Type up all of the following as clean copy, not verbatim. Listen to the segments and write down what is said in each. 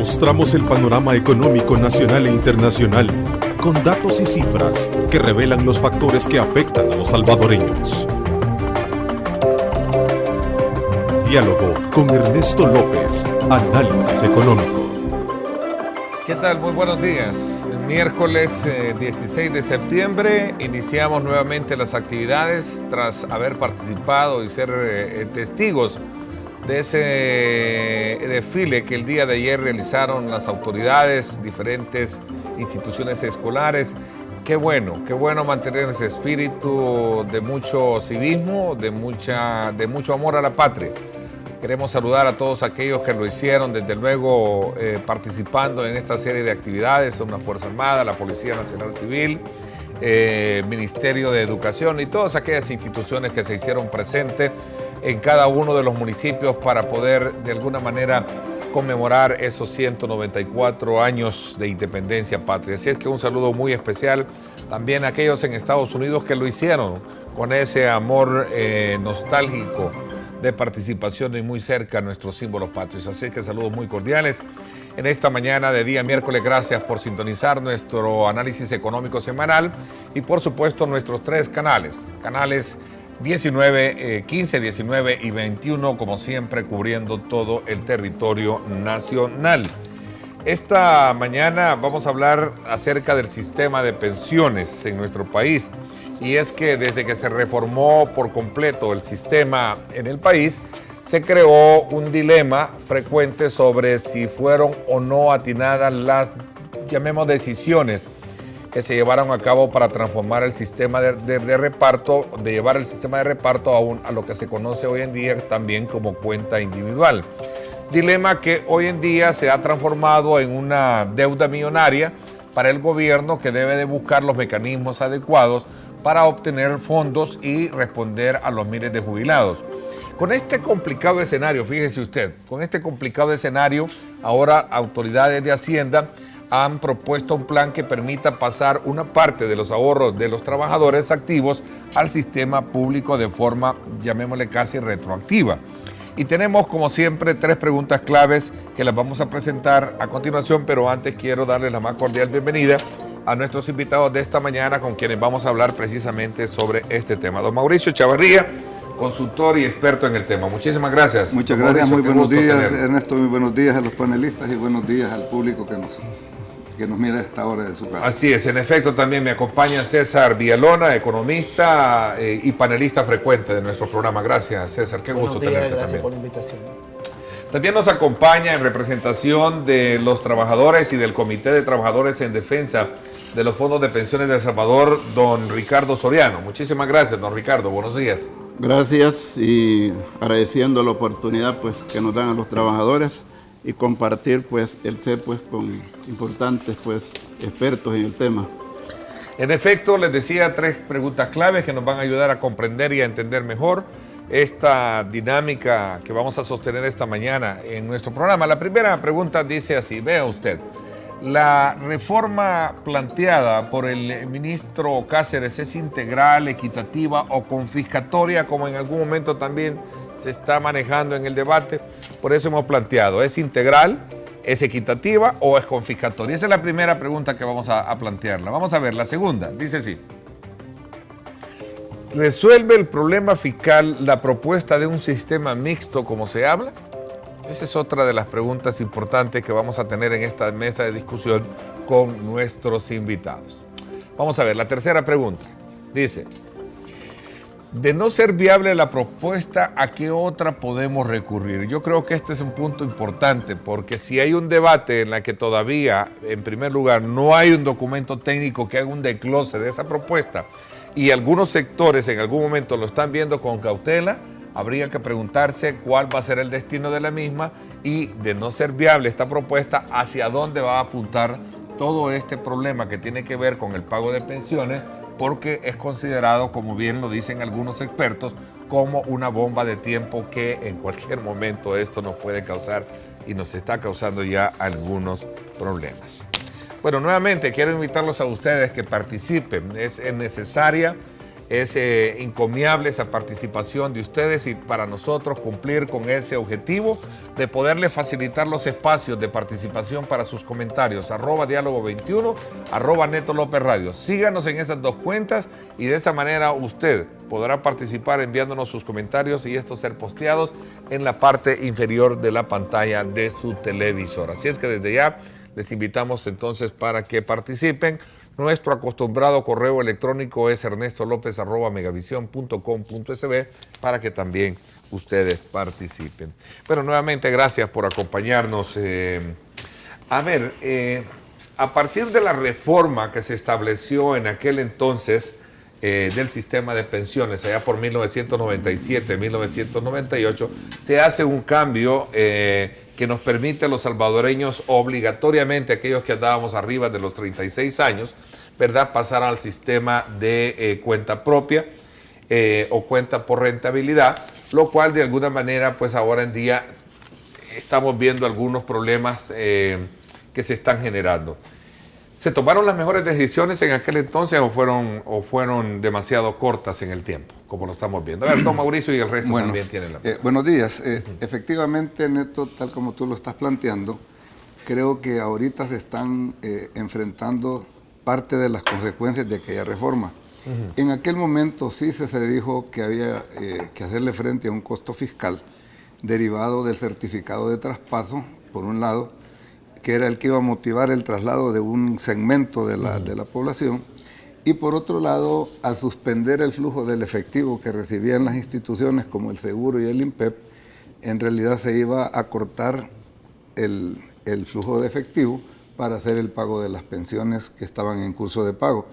Mostramos el panorama económico nacional e internacional, con datos y cifras que revelan los factores que afectan a los salvadoreños. Diálogo con Ernesto López, Análisis Económico. ¿Qué tal? Muy buenos días. El miércoles 16 de septiembre iniciamos nuevamente las actividades tras haber participado y ser testigos de ese desfile que el día de ayer realizaron las autoridades, diferentes instituciones escolares. Qué bueno mantener ese espíritu de mucho civismo, de mucho amor a la patria. Queremos saludar a todos aquellos que lo hicieron, desde luego participando en esta serie de actividades, una Fuerza Armada, la Policía Nacional Civil, Ministerio de Educación y todas aquellas instituciones que se hicieron presentes en cada uno de los municipios para poder de alguna manera conmemorar esos 194 años de independencia patria. Así es que un saludo muy especial también a aquellos en Estados Unidos que lo hicieron con ese amor nostálgico de participación y muy cerca a nuestros símbolos patrios. Así que saludos muy cordiales. En esta mañana de día miércoles, gracias por sintonizar nuestro análisis económico semanal y por supuesto nuestros tres canales 19, 15, 19 y 21, como siempre, cubriendo todo el territorio nacional. Esta mañana vamos a hablar acerca del sistema de pensiones en nuestro país. Y es que desde que se reformó por completo el sistema en el país, se creó un dilema frecuente sobre si fueron o no atinadas las, llamemos, decisiones que se llevaron a cabo para transformar el sistema de reparto, de llevar el sistema de reparto a lo que se conoce hoy en día también como cuenta individual. Dilema que hoy en día se ha transformado en una deuda millonaria para el gobierno, que debe de buscar los mecanismos adecuados para obtener fondos y responder a los miles de jubilados. Con este complicado escenario, fíjese usted, ahora autoridades de Hacienda han propuesto un plan que permita pasar una parte de los ahorros de los trabajadores activos al sistema público de forma, llamémosle, casi retroactiva. Y tenemos, como siempre, tres preguntas claves que las vamos a presentar a continuación, pero antes quiero darles la más cordial bienvenida a nuestros invitados de esta mañana, con quienes vamos a hablar precisamente sobre este tema. Don Mauricio Chavarría, consultor y experto en el tema. Muchísimas gracias. Muchas gracias, muy buenos días, Ernesto, muy buenos días a los panelistas y buenos días al público que nos mira a esta hora de su casa. Así es, en efecto también me acompaña César Villalona, economista y panelista frecuente de nuestro programa. Gracias, César, qué gusto tenerte también. Gracias por la invitación. También nos acompaña en representación de los trabajadores y del Comité de Trabajadores en Defensa de los Fondos de Pensiones de El Salvador, don Ricardo Soriano. Muchísimas gracias, don Ricardo, buenos días. Gracias, y agradeciendo la oportunidad pues que nos dan a los trabajadores y compartir pues el ser pues con importantes pues expertos en el tema. En efecto, les decía tres preguntas claves que nos van a ayudar a comprender y a entender mejor esta dinámica que vamos a sostener esta mañana en nuestro programa. La primera pregunta dice así, vea usted, la reforma planteada por el ministro Cáceres es integral, equitativa o confiscatoria, como en algún momento también se está manejando en el debate. Por eso hemos planteado, ¿es integral, es equitativa o es confiscatoria? Esa es la primera pregunta que vamos a plantearla. Vamos a ver la segunda, dice así. ¿Resuelve el problema fiscal la propuesta de un sistema mixto como se habla? Esa es otra de las preguntas importantes que vamos a tener en esta mesa de discusión con nuestros invitados. Vamos a ver, la tercera pregunta. Dice, de no ser viable la propuesta, ¿a qué otra podemos recurrir? Yo creo que este es un punto importante, porque si hay un debate en la que todavía, en primer lugar, no hay un documento técnico que haga un desglose de esa propuesta, y algunos sectores en algún momento lo están viendo con cautela, habría que preguntarse cuál va a ser el destino de la misma y, de no ser viable esta propuesta, hacia dónde va a apuntar todo este problema que tiene que ver con el pago de pensiones, porque es considerado, como bien lo dicen algunos expertos, como una bomba de tiempo que en cualquier momento esto nos puede causar y nos está causando ya algunos problemas. Bueno, nuevamente quiero invitarlos a ustedes que participen. Es necesaria Es encomiable esa participación de ustedes y para nosotros cumplir con ese objetivo de poderle facilitar los espacios de participación para sus comentarios. @diálogo21, @Neto López Radio. Síganos en esas dos cuentas y de esa manera usted podrá participar enviándonos sus comentarios y estos ser posteados en la parte inferior de la pantalla de su televisor. Así es que desde ya les invitamos entonces para que participen. Nuestro acostumbrado correo electrónico es ernestolopez@megavision.com.sb para que también ustedes participen. Bueno, nuevamente gracias por acompañarnos. A partir de la reforma que se estableció en aquel entonces del sistema de pensiones, allá por 1997, 1998, se hace un cambio que nos permite a los salvadoreños obligatoriamente, aquellos que andábamos arriba de los 36 años, ¿verdad?, pasar al sistema de cuenta propia o cuenta por rentabilidad, lo cual de alguna manera, pues ahora en día estamos viendo algunos problemas que se están generando. ¿Se tomaron las mejores decisiones en aquel entonces o fueron demasiado cortas en el tiempo, como lo estamos viendo? A ver, don Mauricio y el resto también tienen la palabra. Buenos días. Efectivamente, Neto, tal como tú lo estás planteando, creo que ahorita se están enfrentando parte de las consecuencias de aquella reforma. En aquel momento sí se dijo que había que hacerle frente a un costo fiscal derivado del certificado de traspaso, por un lado, que era el que iba a motivar el traslado de un segmento de la población, y por otro lado, al suspender el flujo del efectivo que recibían las instituciones como el Seguro y el INPEP, en realidad se iba a cortar el flujo de efectivo para hacer el pago de las pensiones que estaban en curso de pago.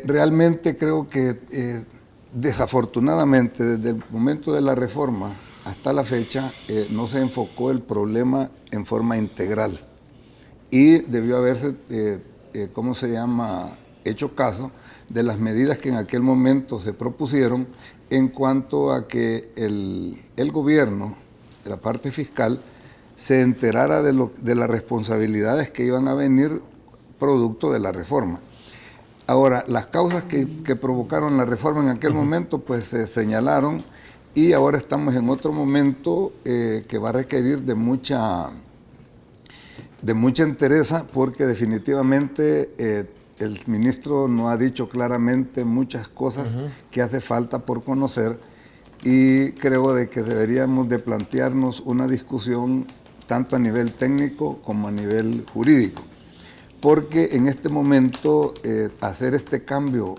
Realmente creo que desafortunadamente desde el momento de la reforma hasta la fecha no se enfocó el problema en forma integral y debió haberse, hecho caso de las medidas que en aquel momento se propusieron en cuanto a que el gobierno, de la parte fiscal, se enterara de las responsabilidades que iban a venir producto de la reforma. Ahora, las causas que provocaron la reforma en aquel momento pues se señalaron, y ahora estamos en otro momento que va a requerir de mucha entereza, porque definitivamente el ministro nos ha dicho claramente muchas cosas que hace falta por conocer, y creo de que deberíamos de plantearnos una discusión tanto a nivel técnico como a nivel jurídico, porque en este momento hacer este cambio,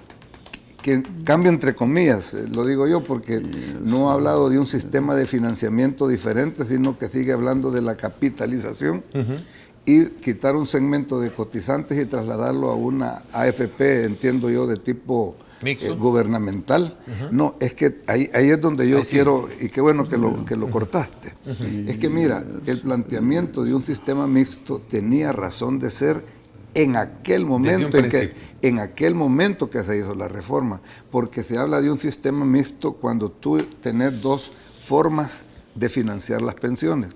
que cambio entre comillas, lo digo yo porque no ha hablado de un sistema de financiamiento diferente, sino que sigue hablando de la capitalización y quitar un segmento de cotizantes y trasladarlo a una AFP, entiendo yo, de tipo gubernamental. No, es que ahí es donde yo quiero, y qué bueno que lo cortaste. Es que mira, el planteamiento de un sistema mixto tenía razón de ser en aquel momento que se hizo la reforma, porque se habla de un sistema mixto cuando tú tenés dos formas de financiar las pensiones.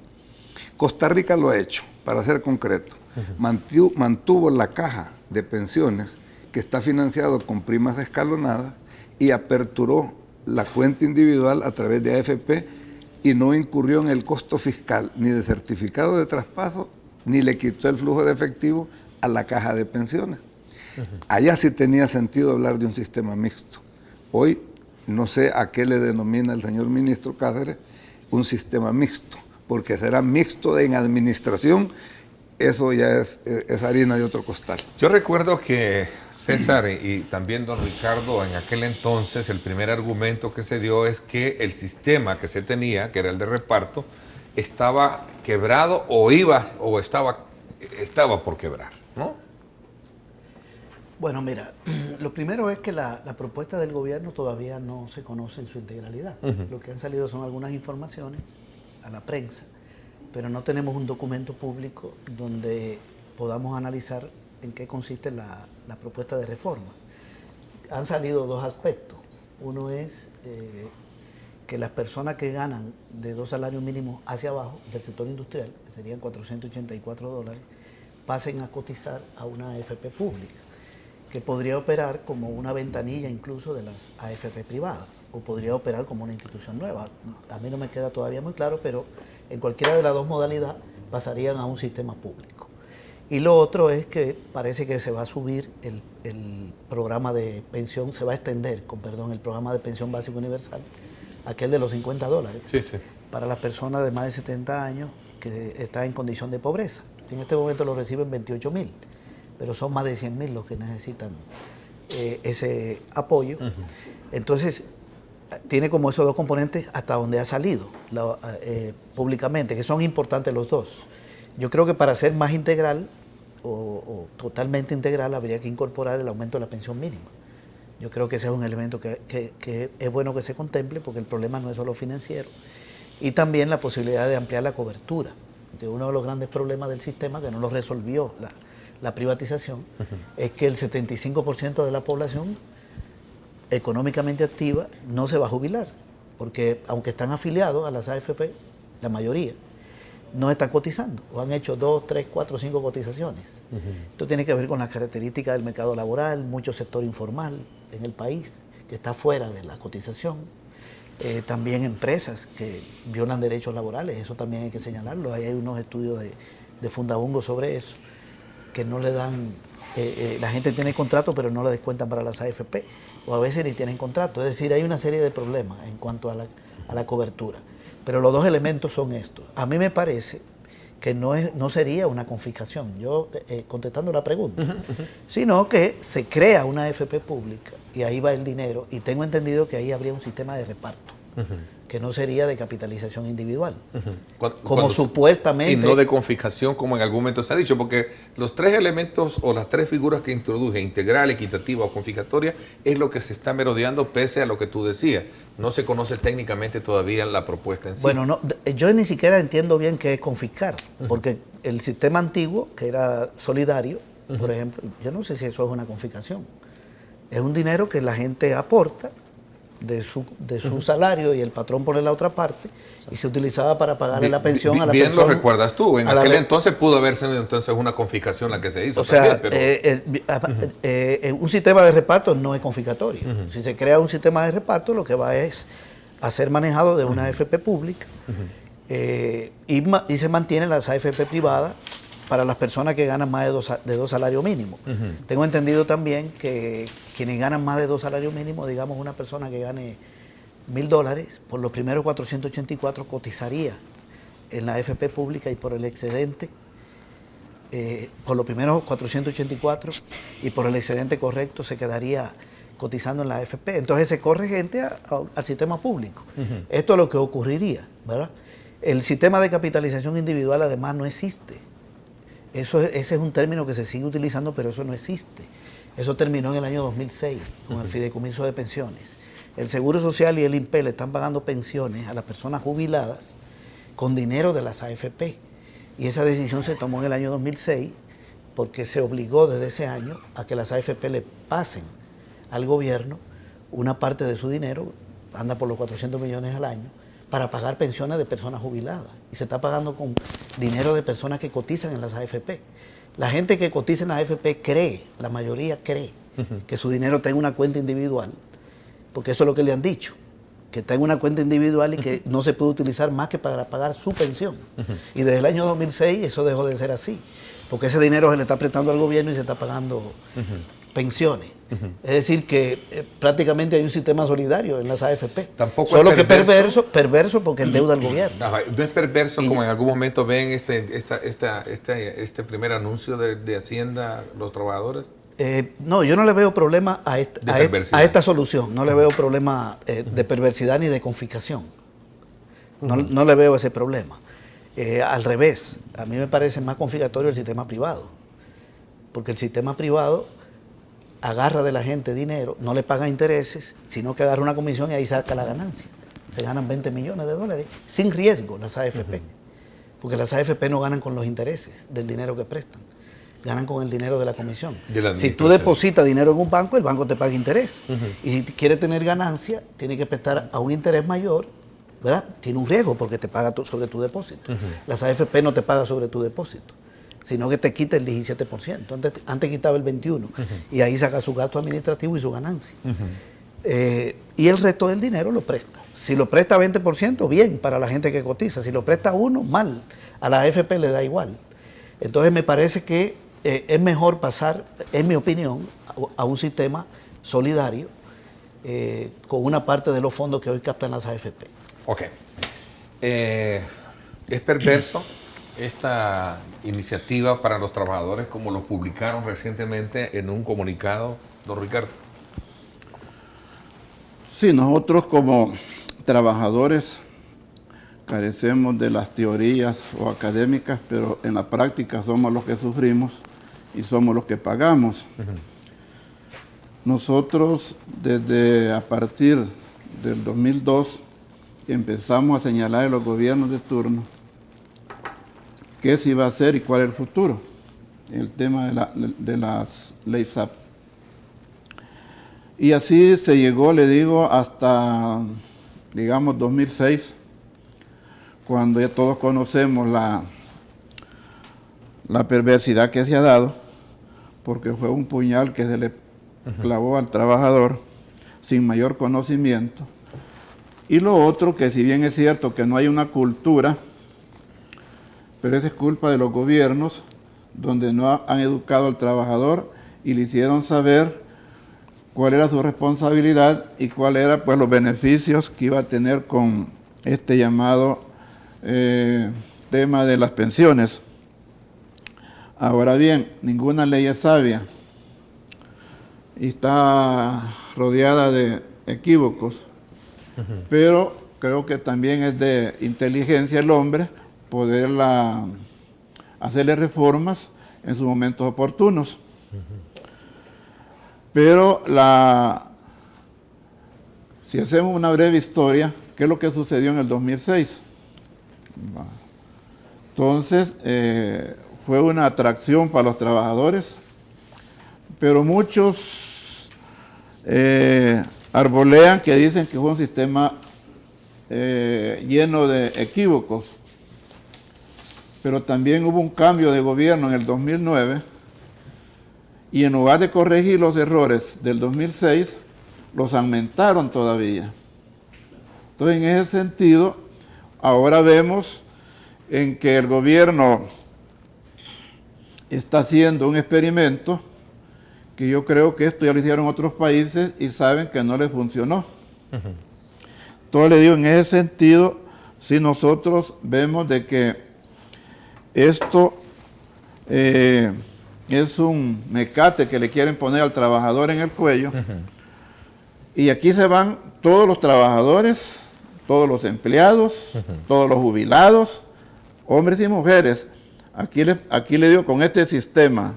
Costa Rica lo ha hecho, para ser concreto. Mantuvo la caja de pensiones, que está financiado con primas escalonadas, y aperturó la cuenta individual a través de AFP y no incurrió en el costo fiscal ni de certificado de traspaso, ni le quitó el flujo de efectivo a la caja de pensiones. Allá sí tenía sentido hablar de un sistema mixto. Hoy no sé a qué le denomina el señor ministro Cáceres un sistema mixto, porque será mixto en administración, eso ya es harina de otro costal. Yo recuerdo que César y también don Ricardo, en aquel entonces el primer argumento que se dio es que el sistema que se tenía, que era el de reparto, estaba quebrado o estaba por quebrar, ¿no? Bueno, mira, lo primero es que la propuesta del gobierno todavía no se conoce en su integralidad. Lo que han salido son algunas informaciones a la prensa, pero no tenemos un documento público donde podamos analizar en qué consiste la propuesta de reforma. Han salido dos aspectos. Uno es que las personas que ganan de 2 salarios mínimos hacia abajo del sector industrial, que serían $484, pasen a cotizar a una AFP pública, que podría operar como una ventanilla incluso de las AFP privadas, o podría operar como una institución nueva. A mí no me queda todavía muy claro, pero en cualquiera de las dos modalidades pasarían a un sistema público. Y lo otro es que parece que se va a subir el programa de pensión, se va a extender, el programa de pensión básica universal, aquel de los $50, Sí, sí. para las personas de más de 70 años que están en condición de pobreza. En este momento lo reciben 28.000, pero son más de 100.000 los que necesitan ese apoyo. Entonces, tiene como esos dos componentes hasta donde ha salido públicamente, que son importantes los dos. Yo creo que para ser más integral o totalmente integral habría que incorporar el aumento de la pensión mínima. Yo creo que ese es un elemento que es bueno que se contemple, porque el problema no es solo financiero. Y también la posibilidad de ampliar la cobertura, que uno de los grandes problemas del sistema, que no lo resolvió la privatización, es que el 75% de la población económicamente activa no se va a jubilar, porque aunque están afiliados a las AFP, la mayoría no están cotizando, o han hecho 2, 3, 4, 5 cotizaciones. Esto tiene que ver con las características del mercado laboral, mucho sector informal en el país que está fuera de la cotización. También empresas que violan derechos laborales, eso también hay que señalarlo. Ahí hay unos estudios de Fundabungo sobre eso, que no le dan, la gente tiene contrato pero no le descuentan para las AFP, o a veces ni tienen contrato. Es decir, hay una serie de problemas en cuanto a la cobertura. Pero los dos elementos son estos. A mí me parece que no sería una confiscación, yo contestando la pregunta, sino que se crea una AFP pública y ahí va el dinero, y tengo entendido que ahí habría un sistema de reparto, que no sería de capitalización individual, como supuestamente... Y no de confiscación, como en algún momento se ha dicho, porque los tres elementos o las tres figuras que introduje, integral, equitativa o confiscatoria, es lo que se está merodeando pese a lo que tú decías. No se conoce técnicamente todavía la propuesta en sí. Bueno, no, yo ni siquiera entiendo bien qué es confiscar, porque el sistema antiguo, que era solidario, por ejemplo, yo no sé si eso es una confiscación. Es un dinero que la gente aporta de su salario y el patrón pone la otra parte, y se utilizaba para pagarle la pensión a la persona. Bien lo recuerdas tú, en aquel entonces pudo haber sido entonces una confiscación la que se hizo. O sea, también, pero... un sistema de reparto no es confiscatorio. Si se crea un sistema de reparto, lo que va es a ser manejado de una AFP pública, y se mantienen las AFP privadas para las personas que ganan más de dos salarios mínimos. Tengo entendido también que quienes ganan más de 2 salarios mínimos, digamos una persona que gane $1.000, por los primeros 484 cotizaría en la AFP pública, y por el excedente, por los primeros 484 y por el excedente correcto se quedaría cotizando en la AFP. Entonces se corre gente al sistema público. Esto es lo que ocurriría, ¿verdad? El sistema de capitalización individual además no existe. Ese es un término que se sigue utilizando, pero eso no existe. Eso terminó en el año 2006 con el fideicomiso de pensiones. El Seguro Social y el INPE le están pagando pensiones a las personas jubiladas con dinero de las AFP. Y esa decisión se tomó en el año 2006 porque se obligó desde ese año a que las AFP le pasen al gobierno una parte de su dinero, anda por los 400 millones al año, para pagar pensiones de personas jubiladas. Y se está pagando con dinero de personas que cotizan en las AFP. La gente que cotiza en las AFP cree, la mayoría cree, que su dinero está en una cuenta individual, porque eso es lo que le han dicho, que está en una cuenta individual y que no se puede utilizar más que para pagar su pensión. Y desde el año 2006 eso dejó de ser así, porque ese dinero se le está prestando al gobierno y se está pagando pensiones. Es decir, que prácticamente hay un sistema solidario en las AFP. Tampoco solo es que perverso porque endeuda al gobierno. Ajá, no es perverso como en algún momento ven este primer anuncio de Hacienda los trabajadores. No, yo no le veo problema a esta solución. No le veo problema de perversidad ni de confiscación. No le veo ese problema. Al revés, a mí me parece más confiscatorio el sistema privado. Porque el sistema privado agarra de la gente dinero, no le paga intereses, sino que agarra una comisión y ahí saca la ganancia. Se ganan $20 millones sin riesgo las AFP. Porque las AFP no ganan con los intereses del dinero que prestan, ganan con el dinero de la comisión. Si tú depositas dinero en un banco, el banco te paga interés. Y si quieres tener ganancia, tiene que prestar a un interés mayor, ¿verdad? Tiene un riesgo porque te paga sobre tu depósito. Las AFP no te pagan sobre tu depósito. sino que te quita el 17%. Antes quitaba el 21%, y ahí saca su gasto administrativo y su ganancia. Y el resto del dinero lo presta. Si lo presta 20%, bien, para la gente que cotiza. Si lo presta 1%, mal. A la AFP le da igual. Entonces me parece que es mejor pasar, en mi opinión, a un sistema solidario con una parte de los fondos que hoy captan las AFP. Ok. Es perverso esta iniciativa para los trabajadores, como lo publicaron recientemente en un comunicado, don Ricardo. Sí, nosotros como trabajadores carecemos de las teorías o académicas, pero en la práctica somos los que sufrimos y somos los que pagamos. Nosotros desde a partir del 2002 empezamos a señalar a los gobiernos de turno qué se iba a hacer y cuál es el futuro, el tema de las leyes SAP. Y así se llegó, le digo, hasta, digamos, 2006, cuando ya todos conocemos la perversidad que se ha dado, porque fue un puñal que se le clavó al trabajador sin mayor conocimiento. Y lo otro, que si bien es cierto que no hay una cultura, pero esa es culpa de los gobiernos, donde no han educado al trabajador y le hicieron saber cuál era su responsabilidad y cuál era, pues, los beneficios que iba a tener con este llamado tema de las pensiones. Ahora bien, ninguna ley es sabia y está rodeada de equívocos, pero creo que también es de inteligencia el hombre poderla hacerle reformas en sus momentos oportunos. Pero si hacemos una breve historia, ¿qué es lo que sucedió en el 2006? Entonces, fue una atracción para los trabajadores, pero muchos arbolean que dicen que fue un sistema lleno de equívocos. Pero también hubo un cambio de gobierno en el 2009 y en lugar de corregir los errores del 2006, los aumentaron todavía. Entonces, en ese sentido, ahora vemos en que el gobierno está haciendo un experimento que yo creo que esto ya lo hicieron otros países y saben que no les funcionó. Entonces, le digo, en ese sentido, si nosotros vemos de que esto es un mecate que le quieren poner al trabajador en el cuello, y aquí se van todos los trabajadores, todos los empleados, todos los jubilados, hombres y mujeres. Aquí le digo, con este sistema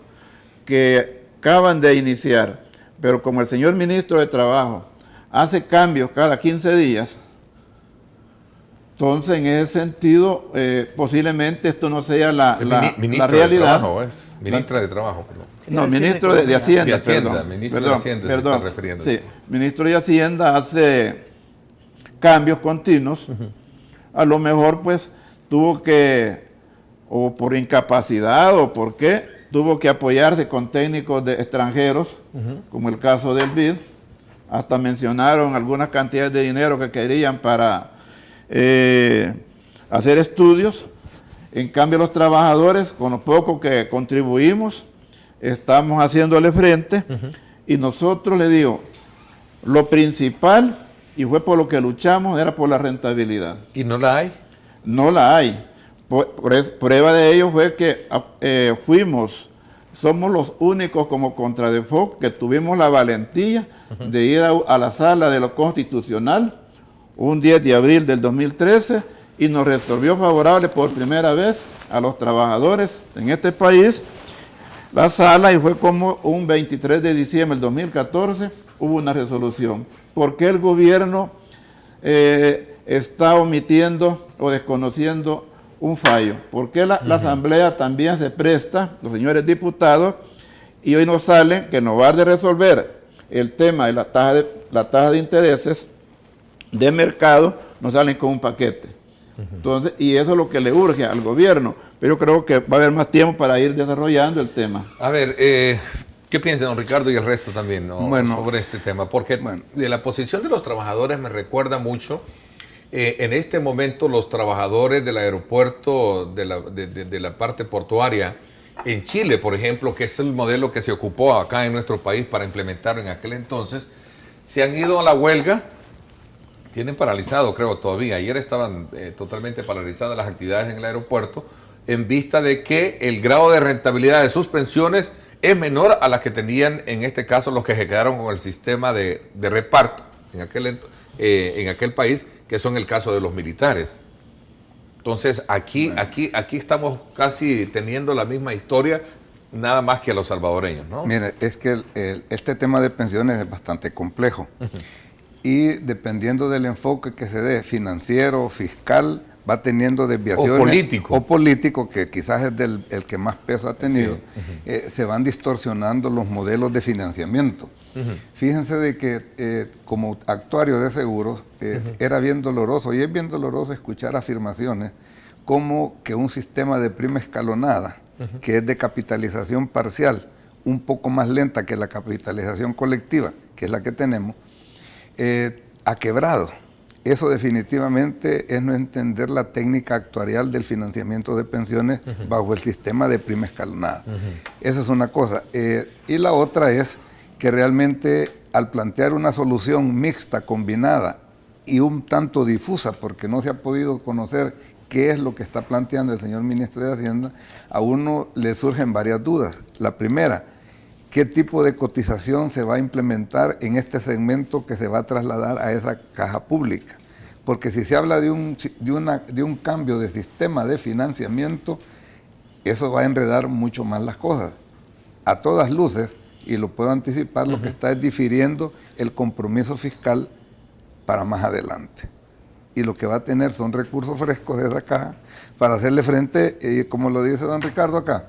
que acaban de iniciar, pero como el señor ministro de Trabajo hace cambios cada 15 días, entonces en ese sentido posiblemente esto no sea la realidad. De Trabajo, ¿es? Ministra de Trabajo, perdón. No, ministro de Hacienda. De Hacienda, perdón, ministro perdón, de Hacienda perdón, se está refiriendo. Sí, ministro de Hacienda hace cambios continuos. A lo mejor pues tuvo que, o por incapacidad o por qué, tuvo que apoyarse con técnicos extranjeros, como el caso del BID. Hasta mencionaron algunas cantidades de dinero que querían para hacer estudios. En cambio, los trabajadores, con lo poco que contribuimos, estamos haciéndole frente. Y nosotros, le digo, lo principal, y fue por lo que luchamos, era por la rentabilidad. ¿Y no la hay? No la hay. Prueba de ello fue que somos los únicos como Contradefoc que tuvimos la valentía de ir a la sala de lo constitucional un 10 de abril del 2013 y nos resolvió favorable por primera vez a los trabajadores en este país la sala, y fue como un 23 de diciembre del 2014 hubo una resolución. ¿Por qué el gobierno está omitiendo o desconociendo un fallo? ¿Por qué la asamblea también se presta, los señores diputados, y hoy nos salen que en lugar de resolver el tema de la tasa de intereses de mercado, nos salen con un paquete? Entonces, y eso es lo que le urge al gobierno. Pero yo creo que va a haber más tiempo para ir desarrollando el tema. A ver, ¿qué piensa don Ricardo y el resto también, ¿no? Sobre este tema? Porque de la posición de los trabajadores me recuerda mucho, en este momento los trabajadores del aeropuerto, de la parte portuaria, en Chile, por ejemplo, que es el modelo que se ocupó acá en nuestro país para implementarlo en aquel entonces, se han ido a la huelga. Tienen paralizado, creo, todavía. Ayer estaban totalmente paralizadas las actividades en el aeropuerto en vista de que el grado de rentabilidad de sus pensiones es menor a las que tenían, en este caso, los que se quedaron con el sistema de reparto en aquel país, que son el caso de los militares. Entonces, aquí estamos casi teniendo la misma historia, nada más que a los salvadoreños, ¿no? Mire, es que este tema de pensiones es bastante complejo. Y dependiendo del enfoque que se dé, financiero, fiscal, va teniendo desviaciones. O político, que quizás es el que más peso ha tenido, se van distorsionando los modelos de financiamiento. Fíjense de que como actuario de seguros era bien doloroso, y es bien doloroso escuchar afirmaciones como que un sistema de prima escalonada, que es de capitalización parcial, un poco más lenta que la capitalización colectiva, que es la que tenemos, ha quebrado. Eso definitivamente es no entender la técnica actuarial del financiamiento de pensiones bajo el sistema de prima escalonada. Esa es una cosa. Y la otra es que realmente al plantear una solución mixta, combinada y un tanto difusa, porque no se ha podido conocer qué es lo que está planteando el señor ministro de Hacienda, a uno le surgen varias dudas. La primera, ¿qué tipo de cotización se va a implementar en este segmento que se va a trasladar a esa caja pública? Porque si se habla de un cambio de sistema de financiamiento, eso va a enredar mucho más las cosas. A todas luces, y lo puedo anticipar, lo que está es difiriendo el compromiso fiscal para más adelante. Y lo que va a tener son recursos frescos de esa caja para hacerle frente, como lo dice don Ricardo acá,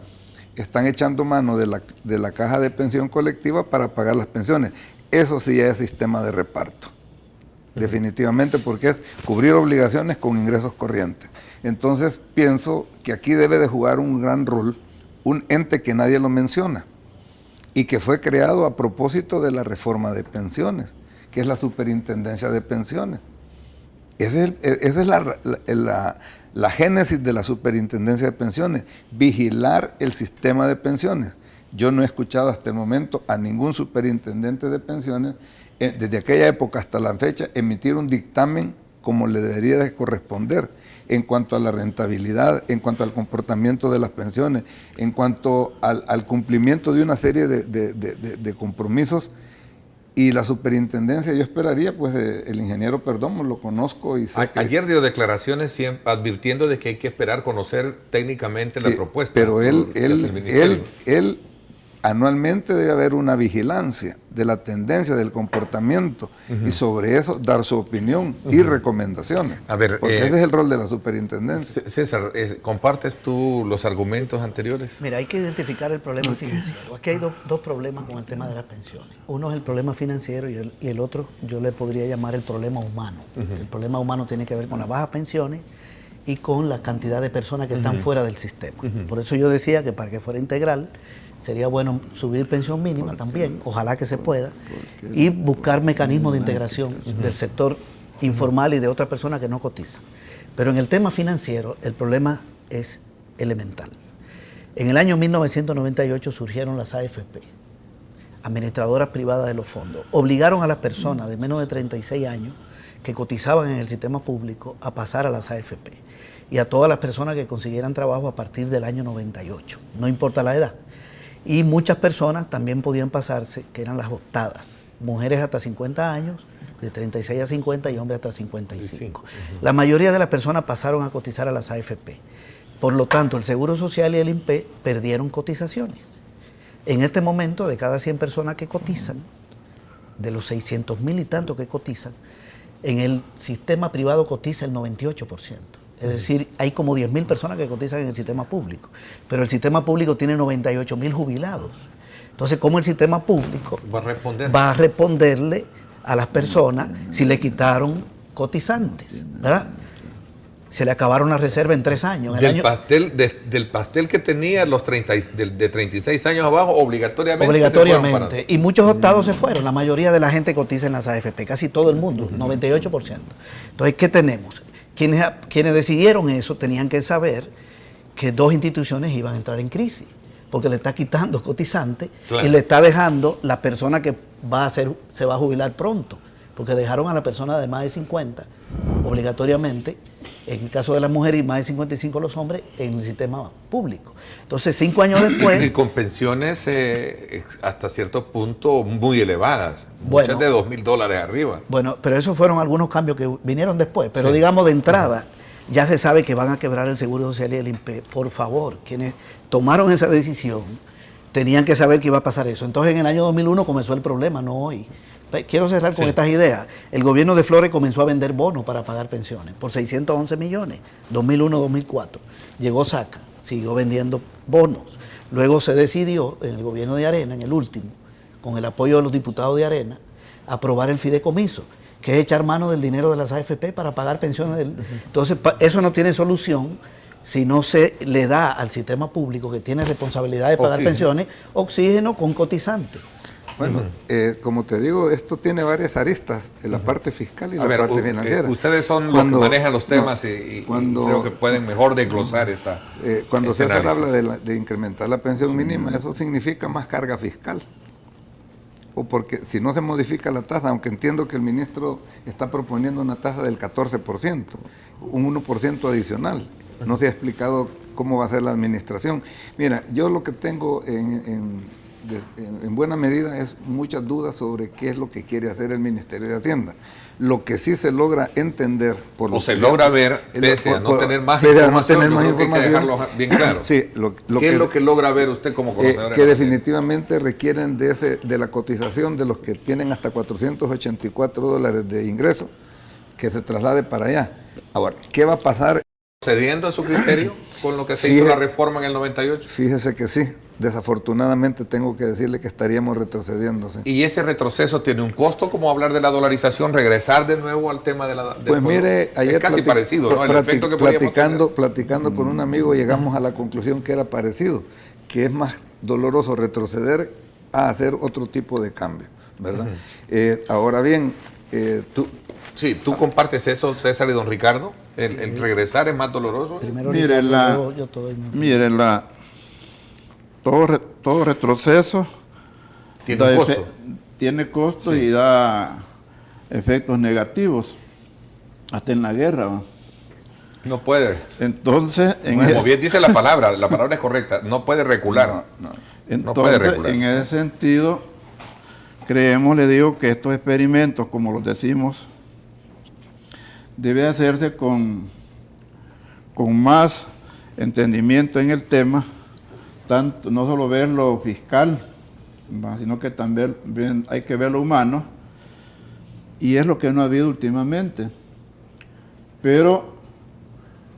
están echando mano de la caja de pensión colectiva para pagar las pensiones. Eso sí es sistema de reparto, definitivamente, porque es cubrir obligaciones con ingresos corrientes. Entonces pienso que aquí debe de jugar un gran rol un ente que nadie lo menciona y que fue creado a propósito de la reforma de pensiones, que es la Superintendencia de Pensiones. Esa es la génesis de la Superintendencia de Pensiones, vigilar el sistema de pensiones. Yo no he escuchado hasta el momento a ningún superintendente de pensiones, desde aquella época hasta la fecha, emitir un dictamen como le debería de corresponder en cuanto a la rentabilidad, en cuanto al comportamiento de las pensiones, en cuanto al cumplimiento de una serie de compromisos. Y la superintendencia, yo esperaría, pues el ingeniero Perdomo lo conozco y sé que... Ayer dio declaraciones advirtiendo de que hay que esperar conocer técnicamente la propuesta. Pero él anualmente debe haber una vigilancia de la tendencia del comportamiento y sobre eso dar su opinión y recomendaciones. A ver, porque ese es el rol de la superintendencia. César, ¿compartes tú los argumentos anteriores? Mira, hay que identificar el problema financiero. Aquí hay dos problemas con el tema de las pensiones. Uno es el problema financiero y el otro yo le podría llamar el problema humano. El problema humano tiene que ver con las bajas pensiones y con la cantidad de personas que están fuera del sistema. Por eso yo decía que para que fuera integral sería bueno subir pensión mínima también, ojalá que se pueda, y buscar mecanismos de integración del sector informal y de otras personas que no cotizan. Pero en el tema financiero el problema es elemental. En el año 1998 surgieron las AFP, administradoras privadas de los fondos. Obligaron a las personas de menos de 36 años que cotizaban en el sistema público a pasar a las AFP y a todas las personas que consiguieran trabajo a partir del año 98, no importa la edad. Y muchas personas también podían pasarse, que eran las optadas, mujeres hasta 50 años, de 36 a 50 y hombres hasta 55. La mayoría de las personas pasaron a cotizar a las AFP. Por lo tanto, el Seguro Social y el INPE perdieron cotizaciones. En este momento, de cada 100 personas que cotizan, de los 600,000 y tanto que cotizan, en el sistema privado cotiza el 98%. Es decir, hay como 10,000 personas que cotizan en el sistema público, pero el sistema público tiene 98,000 jubilados. Entonces, ¿cómo el sistema público va a responderle a las personas si le quitaron cotizantes? ¿Verdad? se le acabaron las reservas en 3 años. En el Del pastel que tenía los 30, de 36 años abajo, obligatoriamente. Obligatoriamente. Y muchos optados se fueron. La mayoría de la gente cotiza en las AFP, casi todo el mundo, 98%. Entonces, ¿qué tenemos? Quienes decidieron eso tenían que saber que 2 instituciones iban a entrar en crisis, porque le está quitando cotizantes, claro, y le está dejando la persona que se va a jubilar pronto, porque dejaron a la persona de más de 50 obligatoriamente, en el caso de las mujeres, y más de 55 los hombres, en el sistema público. Entonces, 5 años después... Y con pensiones hasta cierto punto muy elevadas, muchas de $2,000 arriba. Bueno, pero esos fueron algunos cambios que vinieron después, pero digamos de entrada, ya se sabe que van a quebrar el Seguro Social y el INPE. Por favor, quienes tomaron esa decisión tenían que saber que iba a pasar eso. Entonces, en el año 2001 comenzó el problema, no hoy. Quiero cerrar con estas ideas. El gobierno de Flores comenzó a vender bonos para pagar pensiones por 611 millones, 2001-2004. Llegó Saca, siguió vendiendo bonos. Luego se decidió, en el gobierno de Arena, en el último, con el apoyo de los diputados de Arena, aprobar el fideicomiso, que es echar mano del dinero de las AFP para pagar pensiones. Entonces, eso no tiene solución si no se le da al sistema público, que tiene responsabilidad de pagar pensiones, oxígeno con cotizantes. Bueno, como te digo, esto tiene varias aristas, en la parte fiscal y la parte financiera. Ustedes son los que manejan los temas y creo que pueden mejor desglosar esta. Cuando César habla de incrementar la pensión mínima, eso significa más carga fiscal. O porque si no se modifica la tasa, aunque entiendo que el ministro está proponiendo una tasa del 14%, un 1% adicional. No se ha explicado cómo va a ser la administración. Mira, yo lo que tengo en buena medida es muchas dudas sobre qué es lo que quiere hacer el Ministerio de Hacienda. Lo que sí se logra entender por o se logra ver, pese a no tener más información, hay que dejarlo bien claro. Sí, ¿Qué es lo que logra ver usted como conocedor? Que definitivamente requieren de la cotización de los que tienen hasta $484 de ingreso, que se traslade para allá. Ahora, ¿qué va a pasar? ¿Cediendo a su criterio con lo que se hizo la reforma en el 98? Fíjese que sí. Desafortunadamente tengo que decirle que estaríamos retrocediéndose. ¿Y ese retroceso tiene un costo, como hablar de la dolarización, regresar de nuevo al tema de la... Pues mire, ayer es casi parecido, ¿no? El efecto que platicando con un amigo llegamos a la conclusión que era parecido, que es más doloroso retroceder a hacer otro tipo de cambio, ¿verdad? Ahora bien... ¿Tú compartes eso, César y don Ricardo? ¿El regresar es más doloroso? Todo retroceso tiene costo. Tiene costo y da efectos negativos, hasta en la guerra, ¿no? No puede. Entonces, como bien dice la palabra es correcta, no puede recular. No puede recular. En ese sentido, creemos, le digo, que estos experimentos, como los decimos, debe hacerse con más entendimiento en el tema, tanto, no solo ver lo fiscal, sino que también hay que ver lo humano, y es lo que no ha habido últimamente. Pero,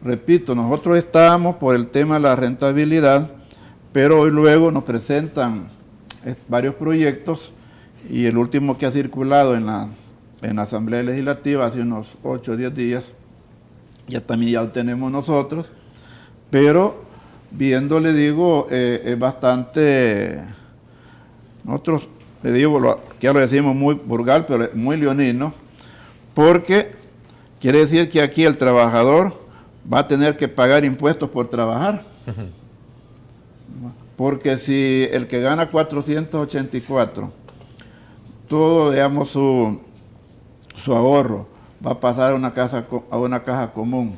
repito, nosotros estábamos por el tema de la rentabilidad, pero hoy luego nos presentan varios proyectos, y el último que ha circulado en la Asamblea Legislativa hace unos 8 o 10 días, ya lo tenemos nosotros, pero viendo, le digo, es bastante, nosotros, le digo, ya lo decimos muy vulgar, pero muy leonino, porque quiere decir que aquí el trabajador va a tener que pagar impuestos por trabajar. Porque si el que gana 484, todo, digamos, su ahorro va a pasar a una caja común,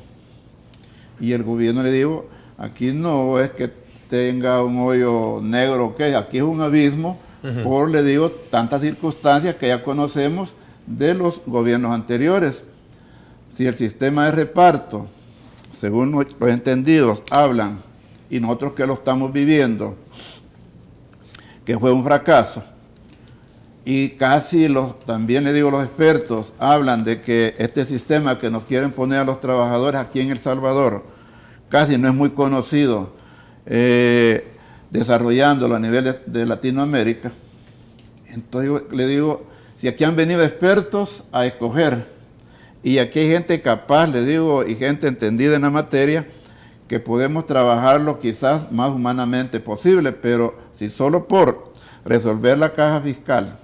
y el gobierno, le digo, aquí no es que tenga un hoyo negro, aquí es un abismo, por, le digo, tantas circunstancias que ya conocemos de los gobiernos anteriores. Si el sistema de reparto, según los entendidos, hablan, y nosotros que lo estamos viviendo, que fue un fracaso, y casi también, le digo, los expertos hablan de que este sistema que nos quieren poner a los trabajadores aquí en El Salvador casi no es muy conocido, desarrollándolo a nivel de Latinoamérica. Entonces le digo, si aquí han venido expertos a escoger Y aquí hay gente capaz, le digo, y gente entendida en la materia, que podemos trabajarlo quizás más humanamente posible, pero si solo por resolver la caja fiscal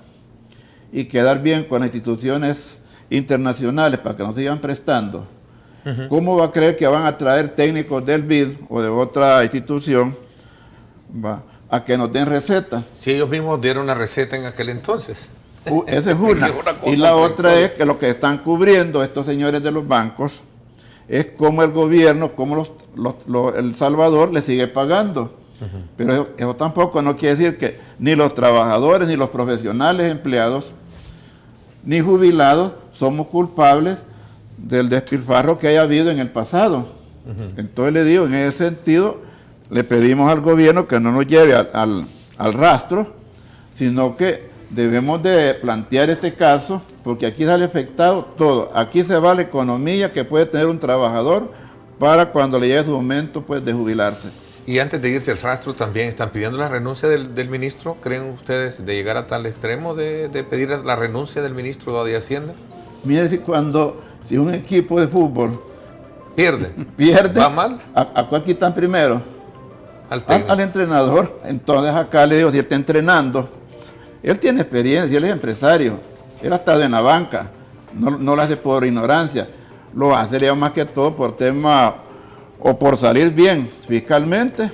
y quedar bien con las instituciones internacionales para que nos sigan prestando, ¿cómo va a creer que van a traer técnicos del BID o de otra institución a que nos den receta? Si ellos mismos dieron la receta en aquel entonces. Esa es una. Y la otra es que lo que están cubriendo estos señores de los bancos es cómo el gobierno, cómo El Salvador le sigue pagando. Pero eso tampoco no quiere decir que ni los trabajadores, ni los profesionales empleados, ni jubilados somos culpables del despilfarro que haya habido en el pasado. Entonces le digo, en ese sentido, le pedimos al gobierno que no nos lleve al rastro, sino que debemos de plantear este caso, porque aquí sale afectado todo. Aquí se va la economía que puede tener un trabajador para cuando le llegue su momento pues, de jubilarse. Y antes de irse al rastro, también están pidiendo la renuncia del ministro. ¿Creen ustedes de llegar a tal extremo de pedir la renuncia del ministro de Hacienda? Mire, si un equipo de fútbol pierde, ¿va mal? ¿A cuál quitan primero? Al entrenador. Entonces acá le digo, si él está entrenando, él tiene experiencia, él es empresario, él ha estado en la banca, no lo hace por ignorancia, lo hace más que todo por tema o por salir bien fiscalmente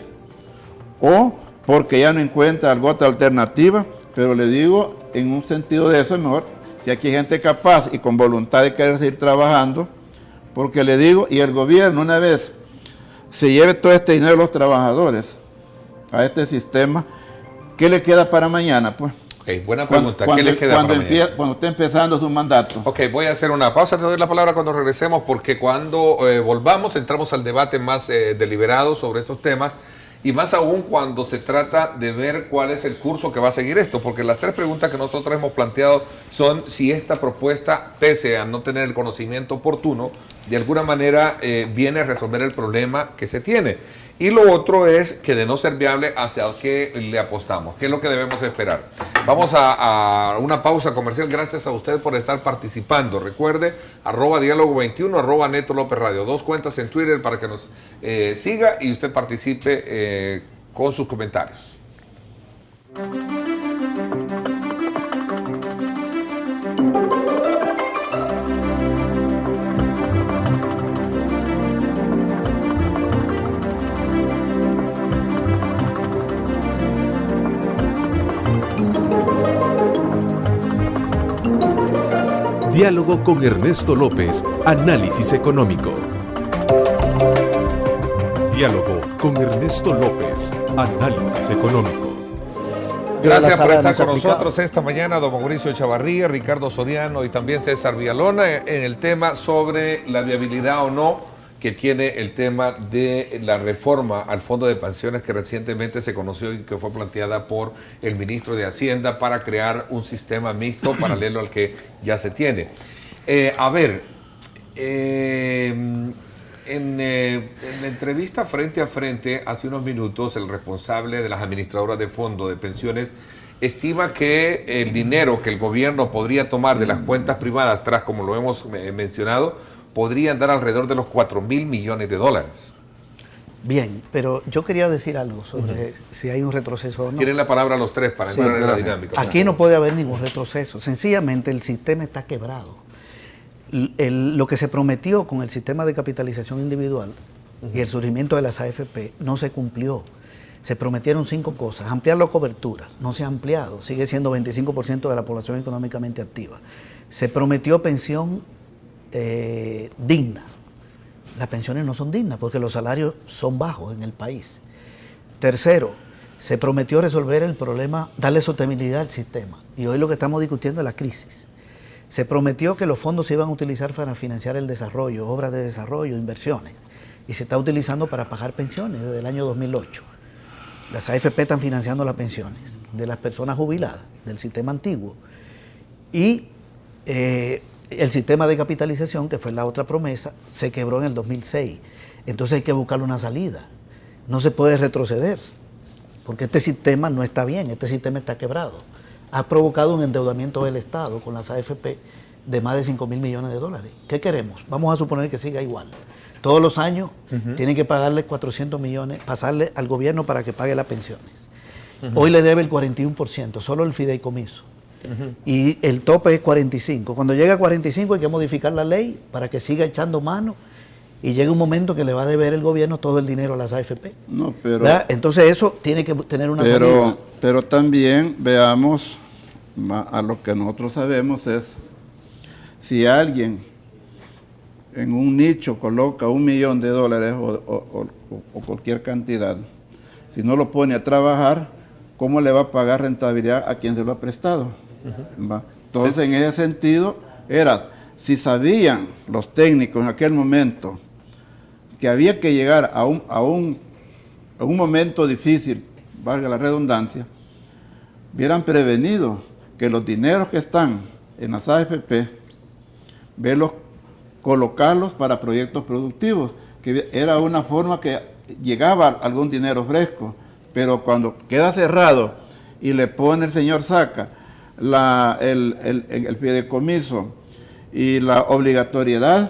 o porque ya no encuentra alguna otra alternativa, pero le digo, en un sentido de eso es mejor, si aquí hay gente capaz y con voluntad de querer seguir trabajando, porque le digo, y el gobierno una vez se lleve todo este dinero de los trabajadores a este sistema, ¿qué le queda para mañana? Pues Okay, buena pregunta. ¿Qué le queda para mañana? Cuando esté empezando su mandato. Ok, voy a hacer una pausa. Te doy la palabra cuando regresemos, porque cuando volvamos entramos al debate más deliberado sobre estos temas, y más aún cuando se trata de ver cuál es el curso que va a seguir esto, porque las tres preguntas que nosotros hemos planteado son si esta propuesta, pese a no tener el conocimiento oportuno, de alguna manera viene a resolver el problema que se tiene. Y lo otro es que de no ser viable, ¿hacia qué le apostamos? ¿Qué es lo que debemos esperar? Vamos a una pausa comercial. Gracias a usted por estar participando. Recuerde, @diálogo21, @Neto López Radio. 2 cuentas en Twitter para que nos siga y usted participe con sus comentarios. Diálogo con Ernesto López, análisis económico. Diálogo con Ernesto López, análisis económico. Gracias por estar con nosotros esta mañana, don Mauricio Chavarría, Ricardo Soriano y también César Villalona en el tema sobre la viabilidad o no que tiene el tema de la reforma al Fondo de Pensiones que recientemente se conoció y que fue planteada por el ministro de Hacienda para crear un sistema mixto paralelo al que ya se tiene. En la entrevista frente a frente hace unos minutos, el responsable de las administradoras de fondo de pensiones estima que el dinero que el gobierno podría tomar de las cuentas privadas, tras como lo hemos mencionado, podría andar alrededor de los 4.000 millones de dólares. Bien, pero yo quería decir algo sobre si hay un retroceso o no. Tienen la palabra los tres para entrar en la dinámica. Aquí no puede haber ningún retroceso. Sencillamente el sistema está quebrado. Lo que se prometió con el sistema de capitalización individual y el surgimiento de las AFP no se cumplió. Se prometieron 5 cosas. Ampliar la cobertura. No se ha ampliado. Sigue siendo 25% de la población económicamente activa. Se prometió pensión digna. Las pensiones no son dignas porque los salarios son bajos en el país. Tercero, se prometió resolver el problema, darle sostenibilidad al sistema. Y hoy lo que estamos discutiendo es la crisis. Se prometió que los fondos se iban a utilizar para financiar el desarrollo, obras de desarrollo, inversiones. Y se está utilizando para pagar pensiones desde el año 2008. Las AFP están financiando las pensiones de las personas jubiladas del sistema antiguo. Y el sistema de capitalización, que fue la otra promesa, se quebró en el 2006. Entonces hay que buscarle una salida. No se puede retroceder, porque este sistema no está bien, este sistema está quebrado. Ha provocado un endeudamiento del Estado con las AFP de más de 5.000 millones de dólares. ¿Qué queremos? Vamos a suponer que siga igual. Todos los años tienen que pagarle 400 millones, pasarle al gobierno para que pague las pensiones. Hoy le debe el 41%, solo el fideicomiso. Y el tope es 45. Cuando llega a 45 hay que modificar la ley para que siga echando mano y llegue un momento que le va a deber el gobierno todo el dinero a las AFP. No, pero, ¿verdad? Entonces eso tiene que tener una salida. Pero también veamos, a lo que nosotros sabemos es, si alguien en un nicho coloca $1 millón o cualquier cantidad, si no lo pone a trabajar, ¿cómo le va a pagar rentabilidad a quien se lo ha prestado? ¿Va? Entonces, en ese sentido, si sabían los técnicos en aquel momento que había que llegar a un momento difícil, valga la redundancia, hubieran prevenido que los dineros que están en las AFP, colocarlos para proyectos productivos, que era una forma que llegaba algún dinero fresco, pero cuando queda cerrado y le pone el señor Saca el fideicomiso y la obligatoriedad,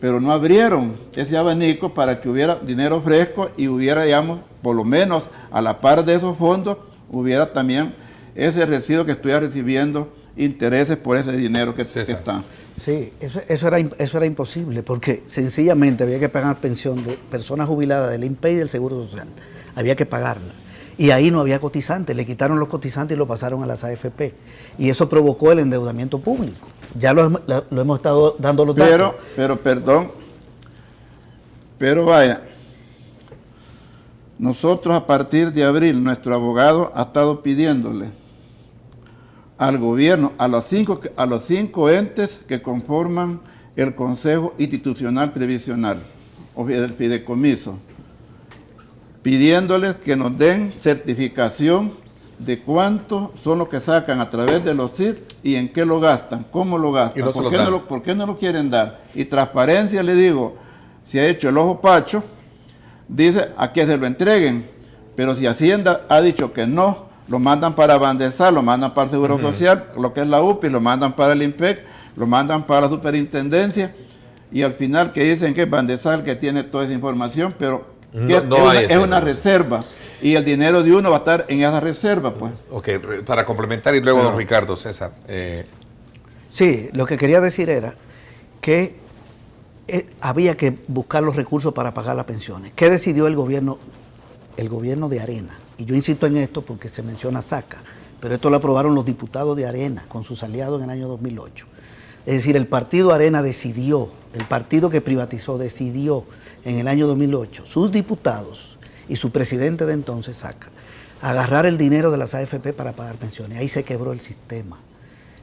pero no abrieron ese abanico para que hubiera dinero fresco y hubiera, digamos, por lo menos a la par de esos fondos, hubiera también ese residuo que estuviera recibiendo intereses por ese dinero que está. Sí, eso era imposible, porque sencillamente había que pagar pensión de personas jubiladas del INPE y del Seguro Social. Había que pagarla. Y ahí no había cotizantes, le quitaron los cotizantes y lo pasaron a las AFP. Y eso provocó el endeudamiento público. Ya lo hemos estado dando los datos. Pero vaya, nosotros a partir de abril, nuestro abogado ha estado pidiéndole al gobierno, a los cinco entes que conforman el Consejo Institucional Previsional, o el fideicomiso, pidiéndoles que nos den certificación de cuánto son los que sacan a través de los CID y en qué lo gastan, cómo lo gastan, ¿por qué no lo quieren dar? Y transparencia, le digo, si ha hecho el ojo pacho, dice a que se lo entreguen, pero si Hacienda ha dicho que no, lo mandan para Bandesal, lo mandan para el Seguro Social, lo que es la UPI, lo mandan para el INPEC, lo mandan para la Superintendencia, y al final que dicen que es Bandesal que tiene toda esa información, pero es una reserva, y el dinero de uno va a estar en esa reserva, pues. Ok, para complementar, y luego don Ricardo, César. Sí, lo que quería decir era que había que buscar los recursos para pagar las pensiones. ¿Qué decidió el gobierno? El gobierno de Arena. Y yo insisto en esto porque se menciona Saca, pero esto lo aprobaron los diputados de Arena con sus aliados en el año 2008. Es decir, el partido Arena decidió, el partido que privatizó decidió en el año 2008, sus diputados y su presidente de entonces, Saca, agarrar el dinero de las AFP para pagar pensiones. Ahí se quebró el sistema.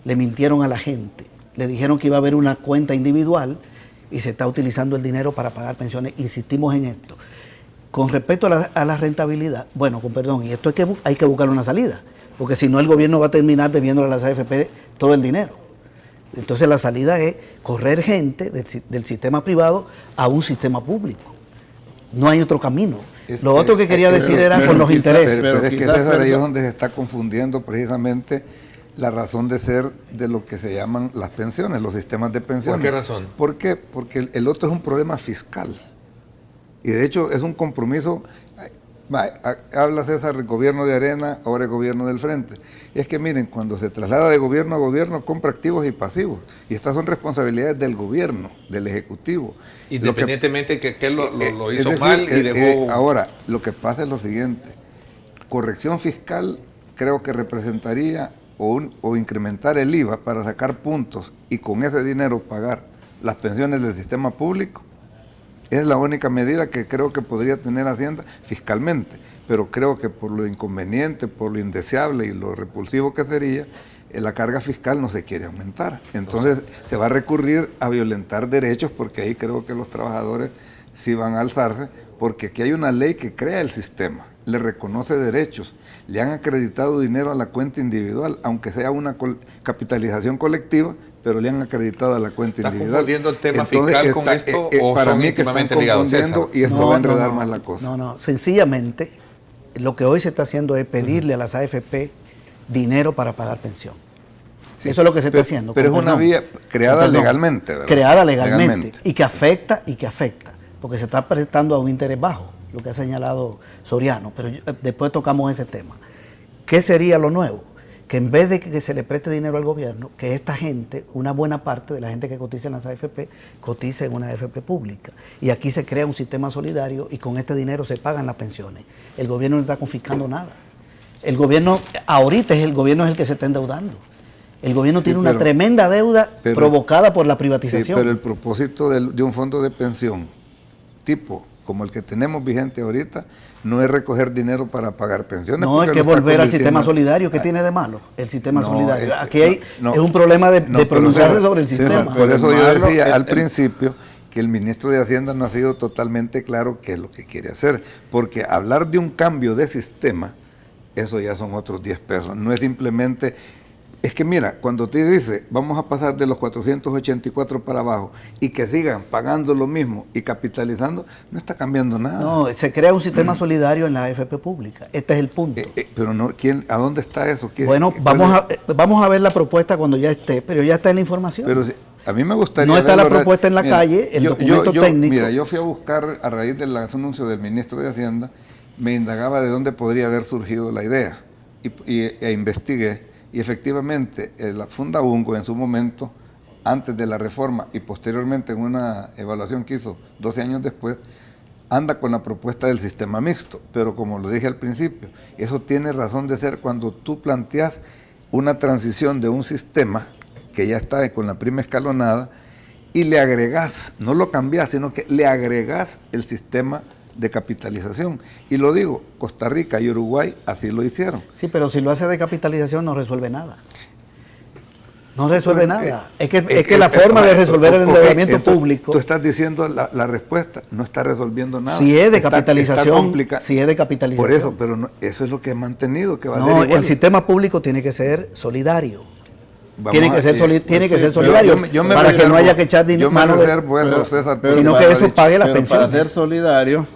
Le mintieron a la gente, le dijeron que iba a haber una cuenta individual y se está utilizando el dinero para pagar pensiones. Insistimos en esto. Con respecto a la rentabilidad, bueno, con perdón, y esto hay que buscar una salida, porque si no el gobierno va a terminar debiéndole a las AFP todo el dinero. Entonces la salida es correr gente del sistema privado a un sistema público. No hay otro camino. Lo otro que quería decir era con los intereses. Pero es que César, ahí es donde se está confundiendo precisamente la razón de ser de lo que se llaman las pensiones, los sistemas de pensiones. ¿Por qué razón? ¿Por qué? Porque el otro es un problema fiscal. Y de hecho es un compromiso. Habla César del gobierno de Arena, ahora el gobierno del Frente. Y es que miren, cuando se traslada de gobierno a gobierno, compra activos y pasivos. Y estas son responsabilidades del gobierno, del Ejecutivo. Independientemente que él lo hizo mal y dejó... Ahora, lo que pasa es lo siguiente. Corrección fiscal creo que representaría o incrementar el IVA para sacar puntos y con ese dinero pagar las pensiones del sistema público. Es la única medida que creo que podría tener Hacienda fiscalmente, pero creo que por lo inconveniente, por lo indeseable y lo repulsivo que sería, la carga fiscal no se quiere aumentar. Entonces se va a recurrir a violentar derechos, porque ahí creo que los trabajadores sí van a alzarse, porque aquí hay una ley que crea el sistema, le reconoce derechos, le han acreditado dinero a la cuenta individual, aunque sea una capitalización colectiva, pero le han acreditado a la cuenta individual. ¿Estás confundiendo el tema fiscal con esto o para son mí que están confundiendo y esto va a enredar más la cosa? No, sencillamente lo que hoy se está haciendo es pedirle a las AFP dinero para pagar pensión. Sí, eso es lo que se está haciendo. Pero es una vía creada legalmente, ¿verdad? Creada legalmente. Y que afecta, porque se está prestando a un interés bajo, lo que ha señalado Soriano. Pero después tocamos ese tema. ¿Qué sería lo nuevo? Que en vez de que se le preste dinero al gobierno, que esta gente, una buena parte de la gente que cotiza en las AFP, cotice en una AFP pública. Y aquí se crea un sistema solidario y con este dinero se pagan las pensiones. El gobierno no está confiscando nada. El gobierno, ahorita el gobierno es el que se está endeudando. El gobierno tiene una tremenda deuda provocada por la privatización. Sí, pero el propósito de un fondo de pensión tipo como el que tenemos vigente ahorita no es recoger dinero para pagar pensiones. No, es que volver al sistema solidario. ¿Qué tiene de malo el sistema solidario? Aquí es un problema de pronunciarse sobre el sistema. César, por eso yo decía al principio que el ministro de Hacienda no ha sido totalmente claro qué es lo que quiere hacer, porque hablar de un cambio de sistema, eso ya son otros 10 pesos, no es simplemente... Es que mira, cuando te dice vamos a pasar de los 484 para abajo y que sigan pagando lo mismo y capitalizando, no está cambiando nada. No, se crea un sistema solidario en la AFP pública. Este es el punto. Pero no, ¿a dónde está eso? Bueno, vamos a ver la propuesta cuando ya esté, pero ya está en la información. Pero a mí me gustaría... No está la propuesta en la calle, el documento técnico. Mira, yo fui a buscar, a raíz del anuncio del ministro de Hacienda, me indagaba de dónde podría haber surgido la idea e investigué. Y efectivamente, la Funda Ungo en su momento, antes de la reforma y posteriormente en una evaluación que hizo 12 años después, anda con la propuesta del sistema mixto. Pero como lo dije al principio, eso tiene razón de ser cuando tú planteas una transición de un sistema que ya está con la prima escalonada y le agregás, no lo cambiás, sino que le agregás el sistema de capitalización. Y lo digo, Costa Rica y Uruguay así lo hicieron. Sí, pero si lo hace de capitalización no resuelve nada. No resuelve nada. Es que la forma de resolver el endeudamiento público... Tú estás diciendo la respuesta, no está resolviendo nada. Si es de capitalización, si es de capitalización. Por eso, pero no, eso es lo que he mantenido, que va a ser igual. El sistema público tiene que ser solidario. Tiene que ser solidario para que no haya que echar dinero mano sino que eso pague las pensiones. Para ser solidario,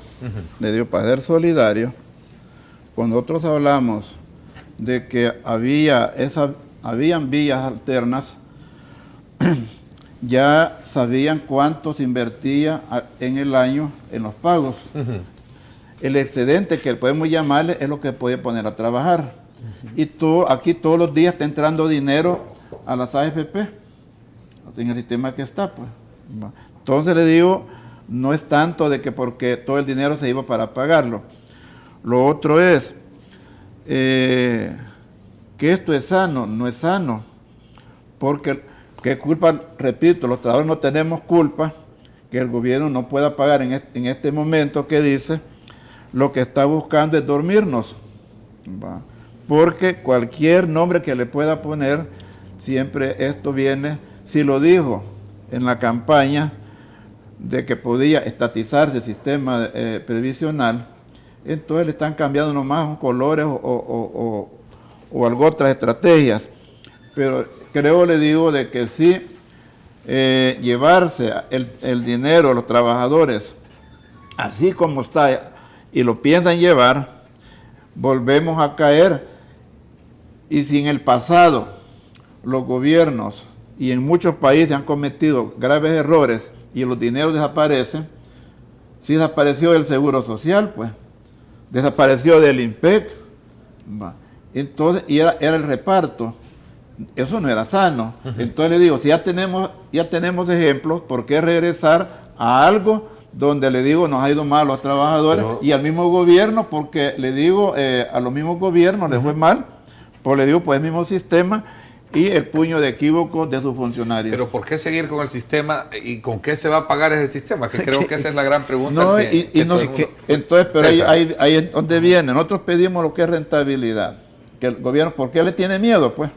le digo, para ser solidario, cuando nosotros hablamos de que habían vías alternas, ya sabían cuánto se invertía en el año en los pagos. El excedente, que podemos llamarle, es lo que puede poner a trabajar. Y aquí todos los días está entrando dinero a las AFP, en el sistema que está, pues. Entonces le digo, no es tanto de que porque todo el dinero se iba para pagarlo. Lo otro es que esto es sano, no es sano, porque qué culpa, repito, los trabajadores no tenemos culpa que el gobierno no pueda pagar en este momento, que dice, lo que está buscando es dormirnos, porque cualquier nombre que le pueda poner, siempre esto viene, si lo dijo en la campaña de que podía estatizarse el sistema previsional, entonces le están cambiando nomás colores o algo otras estrategias. Pero creo, le digo, de que sí, llevarse el dinero a los trabajadores, así como está, y lo piensan llevar, volvemos a caer. Y si en el pasado los gobiernos y en muchos países han cometido graves errores y los dineros desaparecen, si desapareció el Seguro Social, pues, desapareció del INPEC, entonces, y era el reparto, eso no era sano. Entonces le digo, si ya tenemos ejemplos, ¿por qué regresar a algo donde, le digo, nos ha ido mal a los trabajadores y al mismo gobierno? Porque le digo, a los mismos gobiernos les fue mal, pues le digo, pues el mismo sistema y el puño de equívocos de sus funcionarios. Pero ¿por qué seguir con el sistema y con qué se va a pagar ese sistema? Que creo que esa es la gran pregunta. No, entonces, pero ahí es donde viene. Nosotros pedimos lo que es rentabilidad. Que el gobierno, ¿por qué le tiene miedo, pues?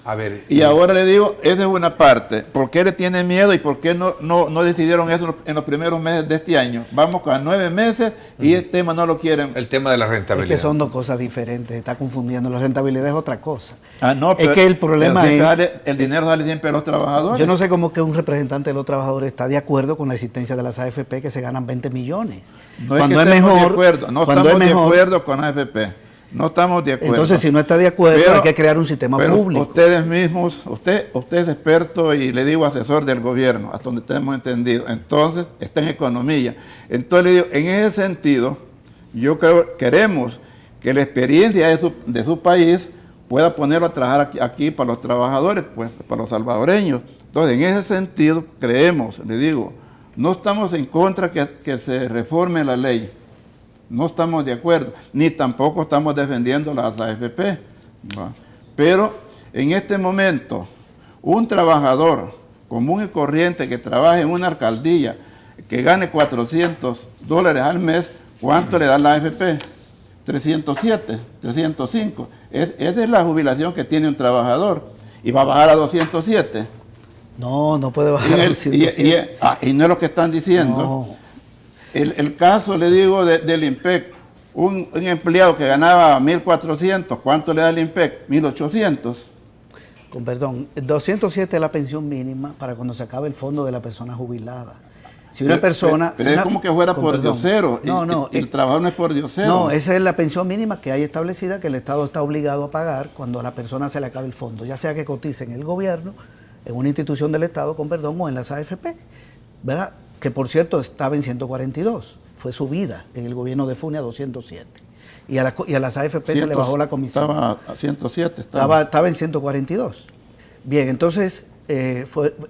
A ver, y ahora le digo, esa es una parte. ¿Por qué le tiene miedo y por qué no decidieron eso en los primeros meses de este año? Vamos a 9 meses y este tema no lo quieren. El tema de la rentabilidad. Es que son dos cosas diferentes, está confundiendo. La rentabilidad es otra cosa. No, es que el problema es... el dinero sale siempre a los trabajadores. Yo no sé cómo que un representante de los trabajadores está de acuerdo con la existencia de las AFP, que se ganan 20 millones. No cuando es mejor... No estamos de acuerdo con AFP. No estamos de acuerdo. Entonces, si no está de acuerdo, Pero- hay que crear un sistema pero público. Ustedes mismos, usted es experto y le digo asesor del gobierno, hasta donde tenemos entendido. Entonces, está en economía. Entonces, le digo, en ese sentido, queremos que la experiencia de su país pueda ponerlo a trabajar aquí para los trabajadores, pues para los salvadoreños. Entonces, en ese sentido, creemos, le digo, no estamos en contra que se reforme la ley. No estamos de acuerdo, ni tampoco estamos defendiendo las AFP. ¿va? Pero en este momento, un trabajador común y corriente que trabaje en una alcaldía, que gane $400 al mes, ¿cuánto le da la AFP? 307, 305. Esa es la jubilación que tiene un trabajador. Y va a bajar a 207. No puede bajar a 207. Y no es lo que están diciendo. No. El caso, le digo, del IMPEC, un empleado que ganaba 1.400, ¿cuánto le da el IMPEC? 1.800. Con perdón, 207 es la pensión mínima para cuando se acabe el fondo de la persona jubilada. Si una persona... Pero si es una- como que fuera con por perdón. diosero. No, El trabajo no es por diosero. No, esa es la pensión mínima que hay establecida que el Estado está obligado a pagar cuando a la persona se le acabe el fondo, ya sea que cotice en el gobierno, en una institución del Estado, con perdón, o en las AFP, ¿verdad? Que por cierto estaba en 142, fue subida en el gobierno de Funes a 207. Y a las AFP se le bajó la comisión. Estaba a 107. Estaba en 142. Bien, entonces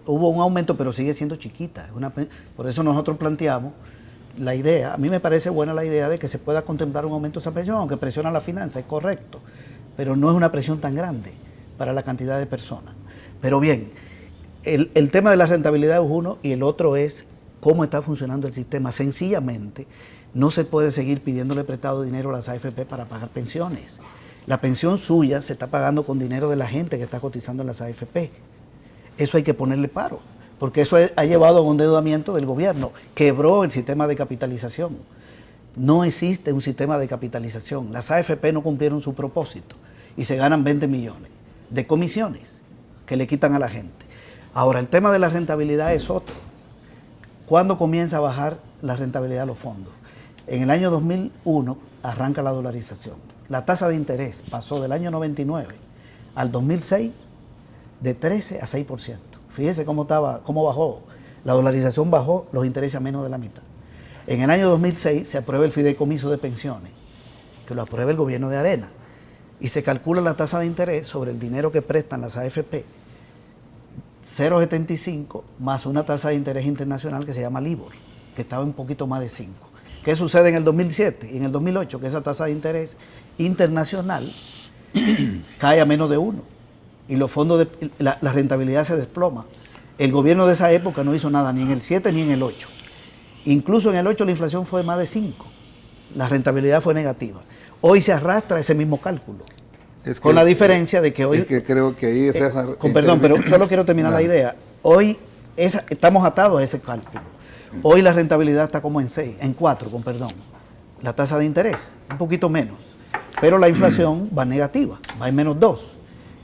hubo un aumento, pero sigue siendo chiquita. Por eso nosotros planteamos la idea, a mí me parece buena la idea de que se pueda contemplar un aumento de esa pensión, aunque presiona la finanza, es correcto, pero no es una presión tan grande para la cantidad de personas. Pero bien, el tema de la rentabilidad es uno y el otro es cómo está funcionando el sistema. Sencillamente, no se puede seguir pidiéndole prestado dinero a las AFP para pagar pensiones. La pensión suya se está pagando con dinero de la gente que está cotizando en las AFP. Eso hay que ponerle paro, porque eso ha llevado a un endeudamiento del gobierno. Quebró el sistema de capitalización. No existe un sistema de capitalización. Las AFP no cumplieron su propósito y se ganan 20 millones de comisiones que le quitan a la gente. Ahora, el tema de la rentabilidad es otro. ¿Cuándo comienza a bajar la rentabilidad de los fondos? En el año 2001 arranca la dolarización. La tasa de interés pasó del año 99 al 2006 de 13 a 6%. Fíjese cómo bajó. La dolarización bajó los intereses a menos de la mitad. En el año 2006 se aprueba el fideicomiso de pensiones, que lo aprueba el gobierno de Arena, y se calcula la tasa de interés sobre el dinero que prestan las AFP, 0,75 más una tasa de interés internacional que se llama LIBOR, que estaba un poquito más de 5. ¿Qué sucede en el 2007 y en el 2008? Que esa tasa de interés internacional cae a menos de 1 y los fondos la rentabilidad se desploma. El gobierno de esa época no hizo nada, ni en el 7 ni en el 8. Incluso en el 8 la inflación fue más de 5. La rentabilidad fue negativa. Hoy se arrastra ese mismo cálculo. Con la diferencia de que hoy... Es que creo que ahí César... con perdón, pero solo quiero terminar la idea. Hoy estamos atados a ese cálculo. Hoy la rentabilidad está como en 6, en 4, con perdón. La tasa de interés, un poquito menos. Pero la inflación va negativa, va en menos 2.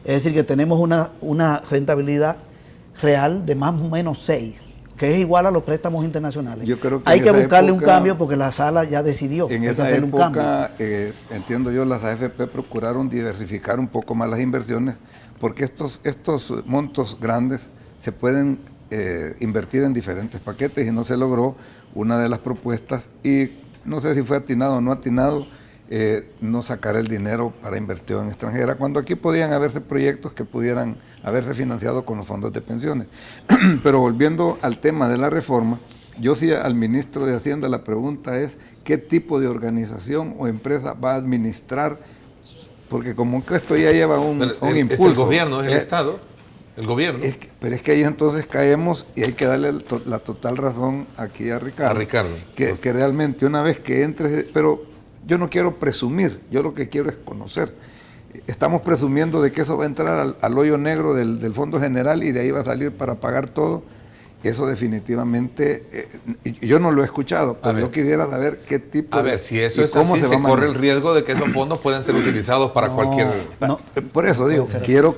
Es decir, que tenemos una rentabilidad real de más o menos 6, que es igual a los préstamos internacionales. Yo creo que hay en que esa buscarle un época- cambio porque la sala ya decidió que En hay que esa hacerle un cambio. época, entiendo yo, las AFP procuraron diversificar un poco más las inversiones porque estos montos grandes se pueden invertir en diferentes paquetes y no se logró una de las propuestas y no sé si fue atinado o no atinado no sacar el dinero para inversión extranjera, cuando aquí podían haberse proyectos que pudieran haberse financiado con los fondos de pensiones. Pero volviendo al tema de la reforma, yo sí al ministro de Hacienda la pregunta es ¿qué tipo de organización o empresa va a administrar? Porque como que esto ya lleva un impulso. Es el gobierno, es el Estado, el gobierno. Pero es que ahí entonces caemos y hay que darle la total razón aquí a Ricardo. A Ricardo. Que realmente una vez que entres, pero yo no quiero presumir, yo lo que quiero es conocer. Estamos presumiendo de que eso va a entrar al hoyo negro del Fondo General y de ahí va a salir para pagar todo. Eso definitivamente, yo no lo he escuchado, pero yo quisiera saber qué tipo si eso y es cómo así, se va a corre manejar. el riesgo de que esos fondos pueden ser utilizados para cualquier... No, Por eso digo,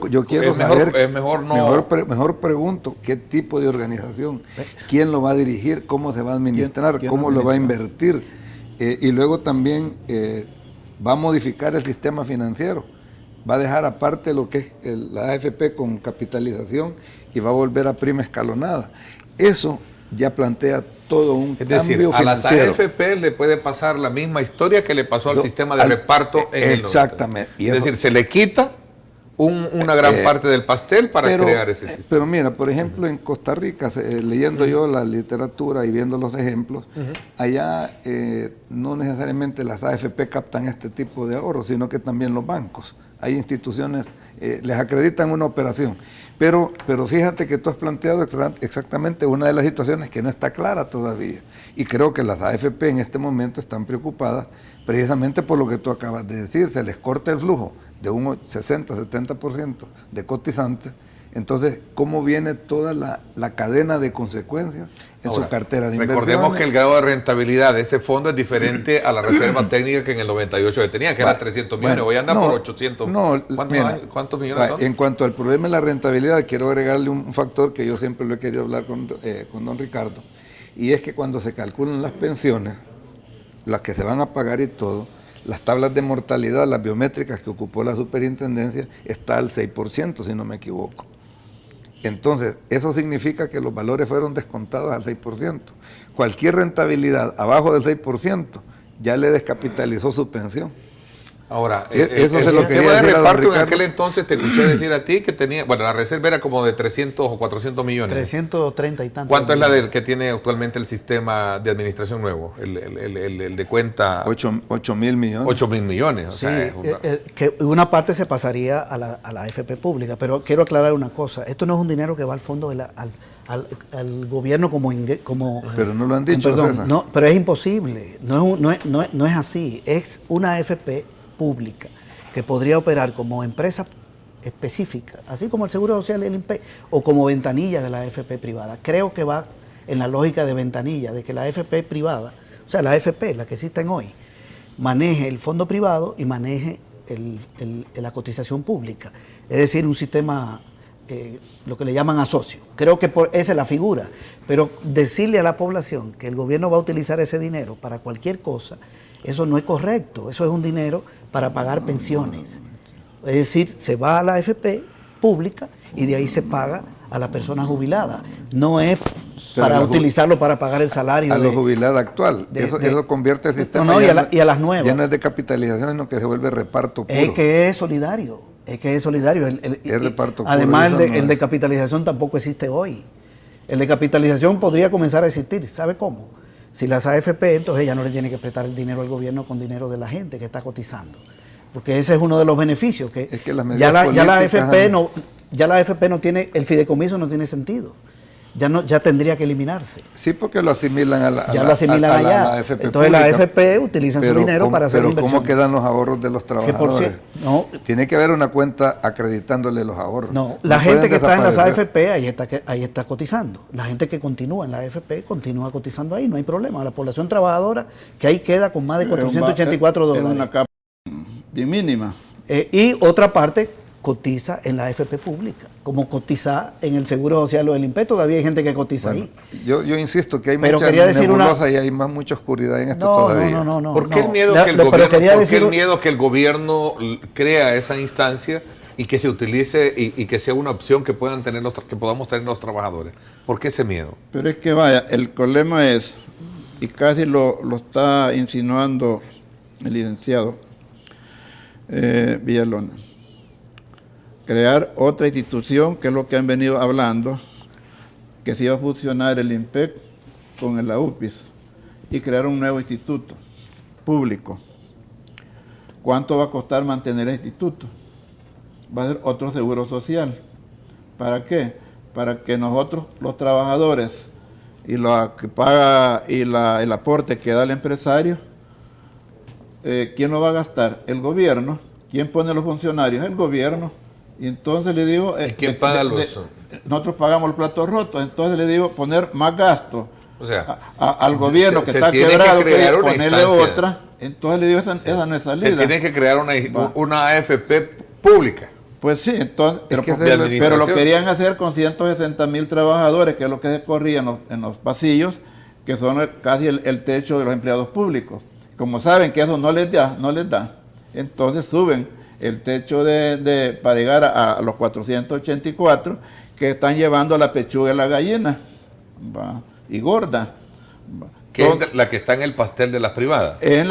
yo quiero Es mejor- saber, es mejor no- mejor pregunto, ¿qué tipo de organización? ¿Quién lo va a dirigir? ¿Cómo se va a administrar? ¿Quién ¿Cómo lo lo va a administra? invertir? Y luego también, va a modificar el sistema financiero, va a dejar aparte lo que es la AFP con capitalización y va a volver a prima escalonada. Eso ya plantea todo un cambio financiero. A las AFP le puede pasar la misma historia que le pasó al sistema de reparto en el 90. Exactamente. Es decir, se le quita una gran parte del pastel para crear ese sistema. Pero mira, por ejemplo, en Costa Rica, leyendo yo la literatura y viendo los ejemplos, allá no necesariamente las AFP captan este tipo de ahorros, sino que también los bancos. Hay instituciones, les acreditan una operación. Pero fíjate que tú has planteado exactamente una de las situaciones que no está clara todavía. Y creo que las AFP en este momento están preocupadas precisamente por lo que tú acabas de decir. Se les corta el flujo de un 60-70% de cotizantes. Entonces, ¿cómo viene toda la cadena de consecuencias en su cartera de inversiones? Recordemos que el grado de rentabilidad de ese fondo es diferente a la reserva técnica que en el 98 que tenía, que era 300 millones, hoy anda por 800. ¿Cuántos millones son? En cuanto al problema de la rentabilidad, quiero agregarle un factor que yo siempre lo he querido hablar con don Ricardo, y es que cuando se calculan las pensiones, las que se van a pagar y todo, las tablas de mortalidad, las biométricas que ocupó la superintendencia, está al 6%, si no me equivoco. Entonces, eso significa que los valores fueron descontados al 6%. Cualquier rentabilidad abajo del 6% ya le descapitalizó su pensión. Ahora, eso se el lo sistema quería de decir a don reparto en Ricardo. aquel entonces te escuché decir a ti que tenía, bueno, la reserva era como de 300 o 400 millones. 330 y tantos. ¿Cuánto es la del que tiene actualmente el sistema de administración nuevo? El de cuenta. 8.000 millones. 8.000 millones. O Sí, sea, es que una parte se pasaría a la AFP pública, pero quiero aclarar una cosa. Esto no es un dinero que va al fondo al gobierno como Pero no lo han dicho, perdón, César. no, pero es imposible. No es así. Es una AFP pública que podría operar como empresa específica, así como el Seguro Social y el INPE, o como ventanilla de la AFP privada. Creo que va en la lógica de ventanilla, de que la AFP privada, o sea, la AFP, la que existen hoy, maneje el fondo privado y maneje la cotización pública. Es decir, un sistema, lo que le llaman asocio. Creo que esa es la figura. Pero decirle a la población que el gobierno va a utilizar ese dinero para cualquier cosa, eso no es correcto. Eso es un dinero para pagar pensiones. Es decir, se va a la AFP pública y de ahí se paga a la persona jubilada. No es para utilizarlo para pagar el salario. A la jubilada actual. Eso convierte el sistema y a las nuevas. Ya no es de capitalización, sino que se vuelve reparto puro. Es que es solidario. Es solidario. Es reparto puro. Además, el de capitalización tampoco existe hoy. El de capitalización podría comenzar a existir. ¿Sabe cómo? Si las AFP, entonces ella no le tiene que prestar el dinero al gobierno con dinero de la gente que está cotizando. Porque ese es uno de los beneficios. Ya la AFP no tiene, el fideicomiso no tiene sentido. Ya tendría que eliminarse. Sí, porque lo asimilan a la AFP. Entonces la AFP utilizan su dinero para hacer inversiones. Pero ¿cómo quedan los ahorros de los trabajadores? Tiene que haber una cuenta acreditándole los ahorros. No, la gente que está en las AFP ahí está cotizando. La gente que continúa en la AFP continúa cotizando ahí, no hay problema. La población trabajadora que ahí queda con más de $484. Es una capa bien mínima. Y otra parte cotiza en la AFP pública, como cotiza en el Seguro Social o el INPE, todavía hay gente que cotiza ahí. Yo insisto que hay pero mucha nebulosa y hay mucha oscuridad en esto todavía. No. ¿Por qué el miedo que el gobierno crea esa instancia y que se utilice y que sea una opción que puedan tener que podamos tener los trabajadores? ¿Por qué ese miedo? Pero es que vaya, el problema es, y casi lo está insinuando el licenciado Villalona, crear otra institución, que es lo que han venido hablando, que se iba a fusionar el INPEC con el AUPIS y crear un nuevo instituto público. ¿Cuánto va a costar mantener el instituto? Va a ser otro seguro social. ¿Para qué? Para que nosotros, los trabajadores, y lo que paga y el aporte que da el empresario, ¿quién lo va a gastar? El gobierno. ¿Quién pone los funcionarios? El gobierno. Y entonces le digo... ¿Quién paga nosotros pagamos los platos rotos, entonces le digo poner más gasto, o sea, al gobierno que está quebrado, que ponerle otra, entonces le digo, esa no es salida. Se tiene que crear una AFP pública. Pues sí, entonces, es pero lo querían hacer con 160,000 trabajadores, que es lo que se corría en los pasillos, que son casi el techo de los empleados públicos. Como saben que eso no les da, entonces suben el techo para llegar a los 484, que están llevando la pechuga de la gallina, ¿va? Y gorda. ¿Va? Que es la que está en el pastel de las privadas. Es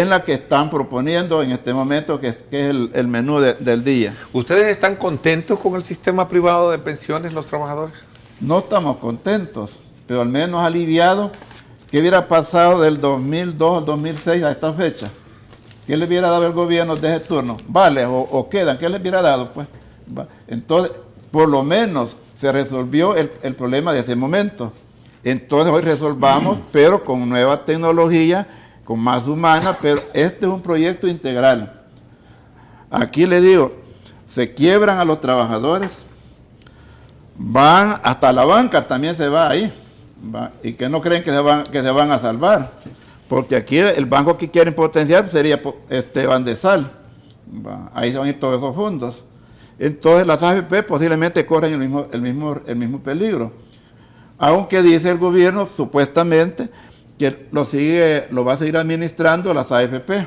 la que están proponiendo en este momento, que es el menú del día. ¿Ustedes están contentos con el sistema privado de pensiones, los trabajadores? No estamos contentos, pero al menos aliviados. ¿Qué hubiera pasado del 2002 al 2006 a esta fecha? ¿Qué le hubiera dado el gobierno de ese turno? ¿Vale o quedan? ¿Qué les hubiera dado? Pues, entonces, por lo menos se resolvió el problema de ese momento. Entonces hoy resolvamos, pero con nueva tecnología, con más humana, pero este es un proyecto integral. Aquí le digo, se quiebran a los trabajadores, van hasta la banca, también se va ahí, ¿va? Y que no creen que se van a salvar, porque aquí el banco que quieren potenciar sería Bandesal, ¿va? Ahí se van a ir todos esos fondos. Entonces las AFP posiblemente corren el mismo peligro. Aunque dice el gobierno supuestamente que lo va a seguir administrando las AFP.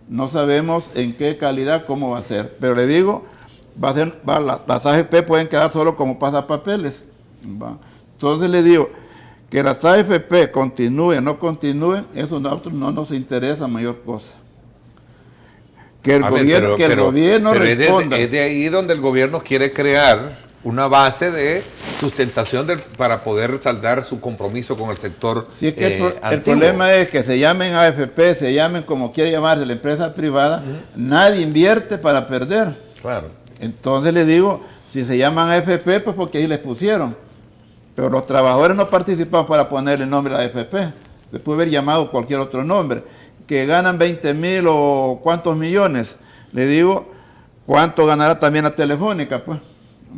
No sabemos en qué calidad, cómo va a ser. Pero le digo, las AFP pueden quedar solo como pasapapeles. ¿Va? Entonces le digo, que las AFP continúen o no continúen, eso a nosotros no nos interesa mayor cosa. Que el gobierno responda. Es de ahí donde el gobierno quiere crear una base de sustentación para poder saldar su compromiso con el sector sí, es que el problema es que se llamen AFP, se llamen como quiera llamarse la empresa privada, nadie invierte para perder. Claro. Entonces le digo, si se llaman AFP, pues porque ahí les pusieron. Pero los trabajadores no participan para ponerle el nombre a la AFP. Se puede haber llamado cualquier otro nombre. Que ganan 20,000 o cuántos millones. Le digo, ¿cuánto ganará también la Telefónica? Pues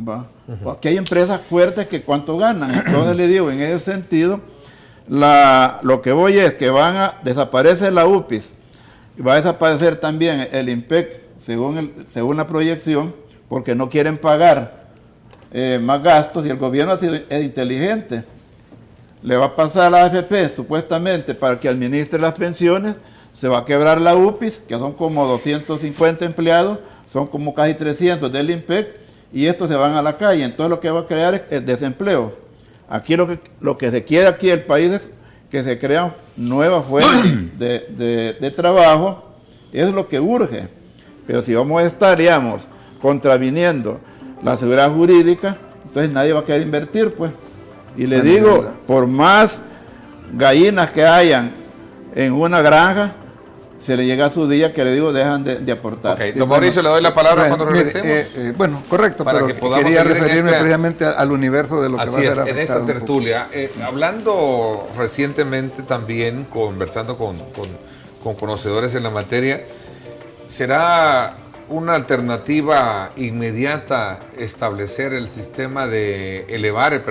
va. Aquí hay empresas fuertes que cuánto ganan. Entonces le digo, en ese sentido, lo que voy es que desaparece la UPIS, y va a desaparecer también el IMPEC, según la proyección, porque no quieren pagar más gastos, y el gobierno es inteligente. Le va a pasar a la AFP, supuestamente, para que administre las pensiones, se va a quebrar la UPIS, que son como 250 empleados, son como casi 300 del IMPEC, y estos se van a la calle. Entonces lo que va a crear es desempleo. Aquí lo que se quiere aquí en el país es que se crean nuevas fuentes de trabajo. Eso es lo que urge. Pero si vamos a estar, digamos, contraviniendo la seguridad jurídica, entonces nadie va a querer invertir, pues. Y le digo, por más gallinas que hayan en una granja, se le llega a su día que le digo, dejan de aportar. Okay. Don Mauricio, le doy la palabra cuando regresemos. Bueno, correcto, para pero que podamos quería referirme en precisamente al universo de lo que va a ser afectado. En esta tertulia, hablando recientemente también, conversando con conocedores en la materia, ¿será una alternativa inmediata establecer el sistema de elevar,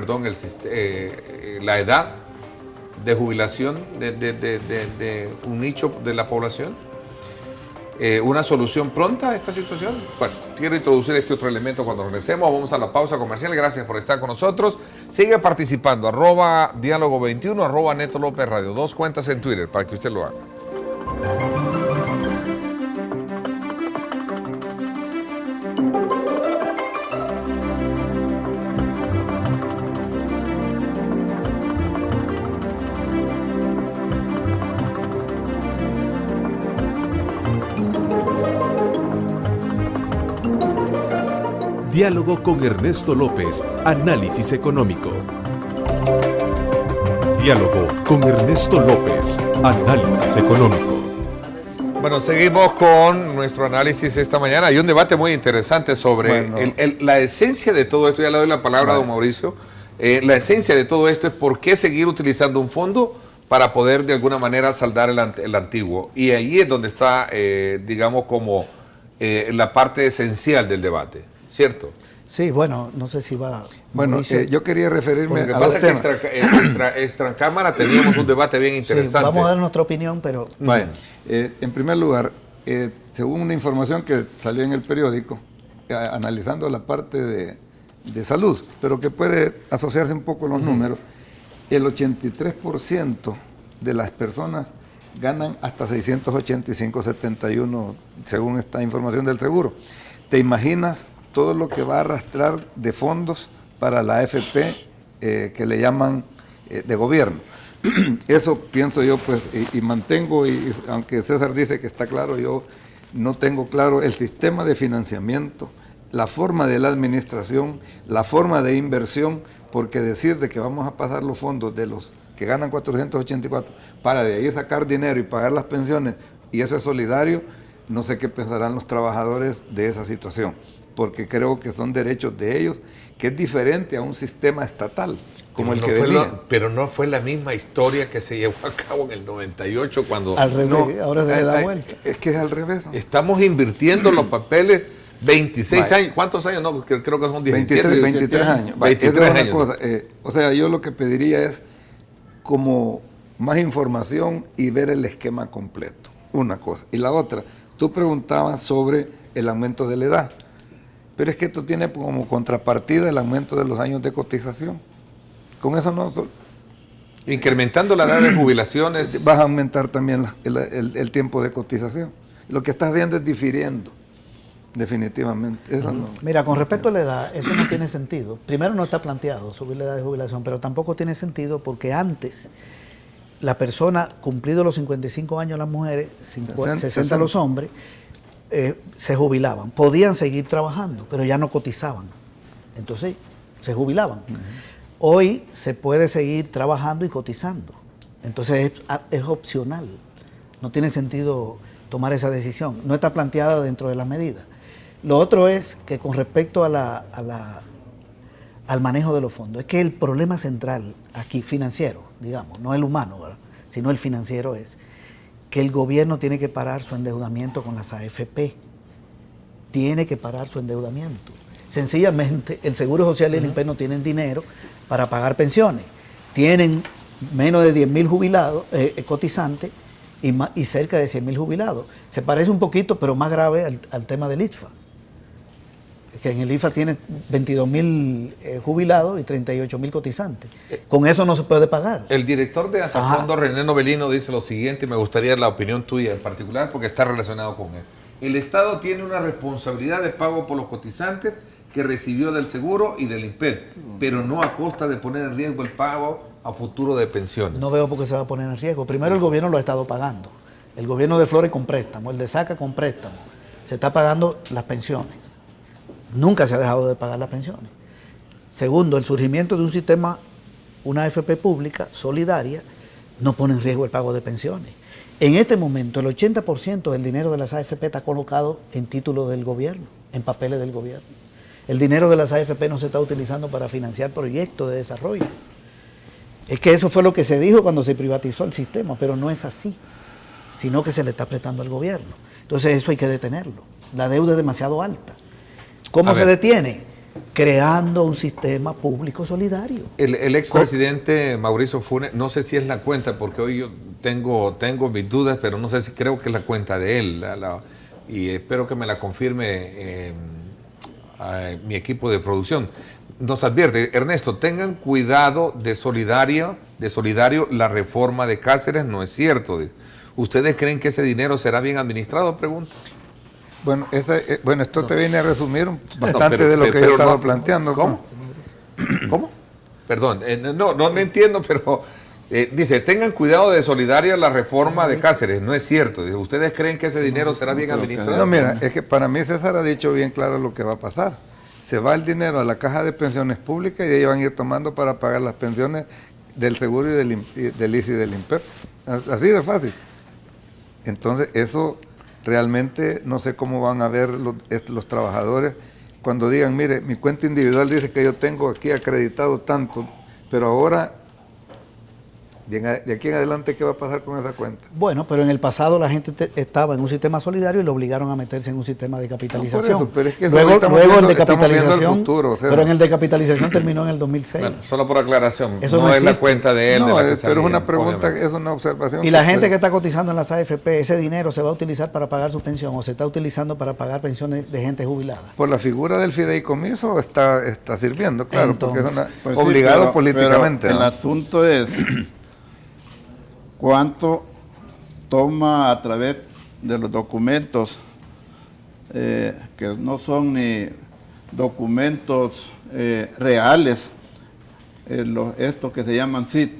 la edad de jubilación de un nicho de la población? ¿Una solución pronta a esta situación? Bueno, quiero introducir este otro elemento cuando regresemos. Vamos a la pausa comercial. Gracias por estar con nosotros. Sigue participando. @diálogo21, @Neto López Radio. 2 cuentas en Twitter para que usted lo haga. Diálogo con Ernesto López, análisis económico. Diálogo con Ernesto López, análisis económico. Bueno, seguimos con nuestro análisis esta mañana. Hay un debate muy interesante sobre la esencia de todo esto. Ya le doy la palabra a don Mauricio. La esencia de todo esto es por qué seguir utilizando un fondo para poder de alguna manera saldar el antiguo. Y ahí es donde está, digamos, como la parte esencial del debate. ¿Cierto? Sí, bueno, no sé si va... Bueno, yo quería referirme a los temas. Lo que pasa es que extra cámara teníamos un debate bien interesante. Sí, vamos a dar nuestra opinión, pero... Bueno, en primer lugar, según una información que salió en el periódico, analizando la parte de salud, pero que puede asociarse un poco los números, el 83% de las personas ganan hasta 685.71 según esta información del seguro. ¿Te imaginas todo lo que va a arrastrar de fondos para la AFP que le llaman de gobierno? Eso pienso yo, pues, y mantengo, y aunque César dice que está claro, yo no tengo claro el sistema de financiamiento, la forma de la administración, la forma de inversión, porque decir de que vamos a pasar los fondos de los que ganan 484 para de ahí sacar dinero y pagar las pensiones, y eso es solidario, no sé qué pensarán los trabajadores de esa situación, porque creo que son derechos de ellos, que es diferente a un sistema estatal, como pero el que venía. Pero no fue la misma historia que se llevó a cabo en el 98 cuando... Al revés, No, ahora se le da vuelta. Es que es al revés. ¿No? Estamos invirtiendo los papeles 26 Vaya. años. ¿Cuántos años? No, creo que son 17. 23 años. Vaya, 23 esa es años. una cosa. O sea, yo lo que pediría es como más información y ver el esquema completo. Una cosa. Y la otra, tú preguntabas sobre el aumento de la edad. Pero es que esto tiene como contrapartida el aumento de los años de cotización. Con eso no... Incrementando la edad de jubilaciones. Vas a aumentar también el tiempo de cotización. Lo que estás haciendo es difiriendo, definitivamente. Eso no. Mira, con respecto a la edad, eso no tiene sentido. Primero, no está planteado subir la edad de jubilación, pero tampoco tiene sentido porque antes la persona, cumplidos los 55 años las mujeres, 60 los hombres, se jubilaban. Podían seguir trabajando, pero ya no cotizaban. Entonces, se jubilaban. Hoy se puede seguir trabajando y cotizando. Entonces, es opcional. No tiene sentido tomar esa decisión. No está planteada dentro de las medidas. Lo otro es que con respecto al manejo de los fondos, es que el problema central aquí, financiero, digamos, no el humano, ¿verdad?, sino el financiero, es que el gobierno tiene que parar su endeudamiento con las AFP. Tiene que parar su endeudamiento. Sencillamente, el Seguro Social y el INPE no tienen dinero para pagar pensiones. Tienen menos de 10.000 jubilados, cotizantes, y cerca de 100.000 jubilados. Se parece un poquito, pero más grave al tema del ITFA. Que en el IFA tiene 22.000 jubilados y 38.000 cotizantes. Con eso no se puede pagar. El director de Asafondo, René Novelino, dice lo siguiente, y me gustaría la opinión tuya en particular, porque está relacionado con eso. El Estado tiene una responsabilidad de pago por los cotizantes que recibió del seguro y del INPEC, pero no a costa de poner en riesgo el pago a futuro de pensiones. No veo por qué se va a poner en riesgo. Primero, el gobierno lo ha estado pagando. El gobierno de Flores con préstamo, el de Saca con préstamo. Se está pagando las pensiones. Nunca se ha dejado de pagar las pensiones. Segundo, el surgimiento de un sistema, una AFP pública, solidaria, no pone en riesgo el pago de pensiones. En este momento, el 80% del dinero de las AFP está colocado en títulos del gobierno, en papeles del gobierno. El dinero de las AFP no se está utilizando para financiar proyectos de desarrollo. Es que eso fue lo que se dijo cuando se privatizó el sistema, pero no es así, sino que se le está prestando al gobierno. Entonces eso hay que detenerlo. La deuda es demasiado alta. ¿Cómo se detiene? Creando un sistema público solidario. El expresidente Mauricio Funes, no sé si es la cuenta, porque hoy yo tengo mis dudas, pero no sé si creo que es la cuenta de él, y espero que me la confirme mi equipo de producción. Nos advierte, Ernesto, tengan cuidado de solidario, la reforma de Cáceres no es cierto. ¿Ustedes creen que ese dinero será bien administrado? Pregunta. Bueno, esto te viene a resumir bastante de lo que yo he estado planteando. ¿Cómo? ¿Cómo? Perdón, no entiendo, pero dice, tengan cuidado de solidaria la reforma de Cáceres. No es cierto. Dice, ¿ustedes creen que ese dinero será bien administrado? No, mira, es que para mí César ha dicho bien claro lo que va a pasar. Se va el dinero a la caja de pensiones públicas y de ahí van a ir tomando para pagar las pensiones del seguro y del ICI y del INPEP. Así de fácil. Entonces, eso realmente no sé cómo van a ver los trabajadores cuando digan, mire, mi cuenta individual dice que yo tengo aquí acreditado tanto, pero ahora, de aquí en adelante, ¿qué va a pasar con esa cuenta? Bueno, pero en el pasado la gente estaba en un sistema solidario y lo obligaron a meterse en un sistema de capitalización. No, por eso, pero es que luego el de capitalización, futuro, o sea, pero en el de capitalización terminó en el 2006. Bueno, solo por aclaración, Eso no no es la existe. cuenta de él. No, de la que pero es una salía, pregunta, obviamente. es una observación. Y la gente que está cotizando en las AFP, ese dinero se va a utilizar para pagar su pensión o se está utilizando para pagar pensiones de gente jubilada. Por la figura del fideicomiso está sirviendo, claro, Entonces, porque es Pues sí, obligado pero políticamente. el ¿no? asunto es cuánto toma a través de los documentos que no son ni documentos reales, estos que se llaman CIT.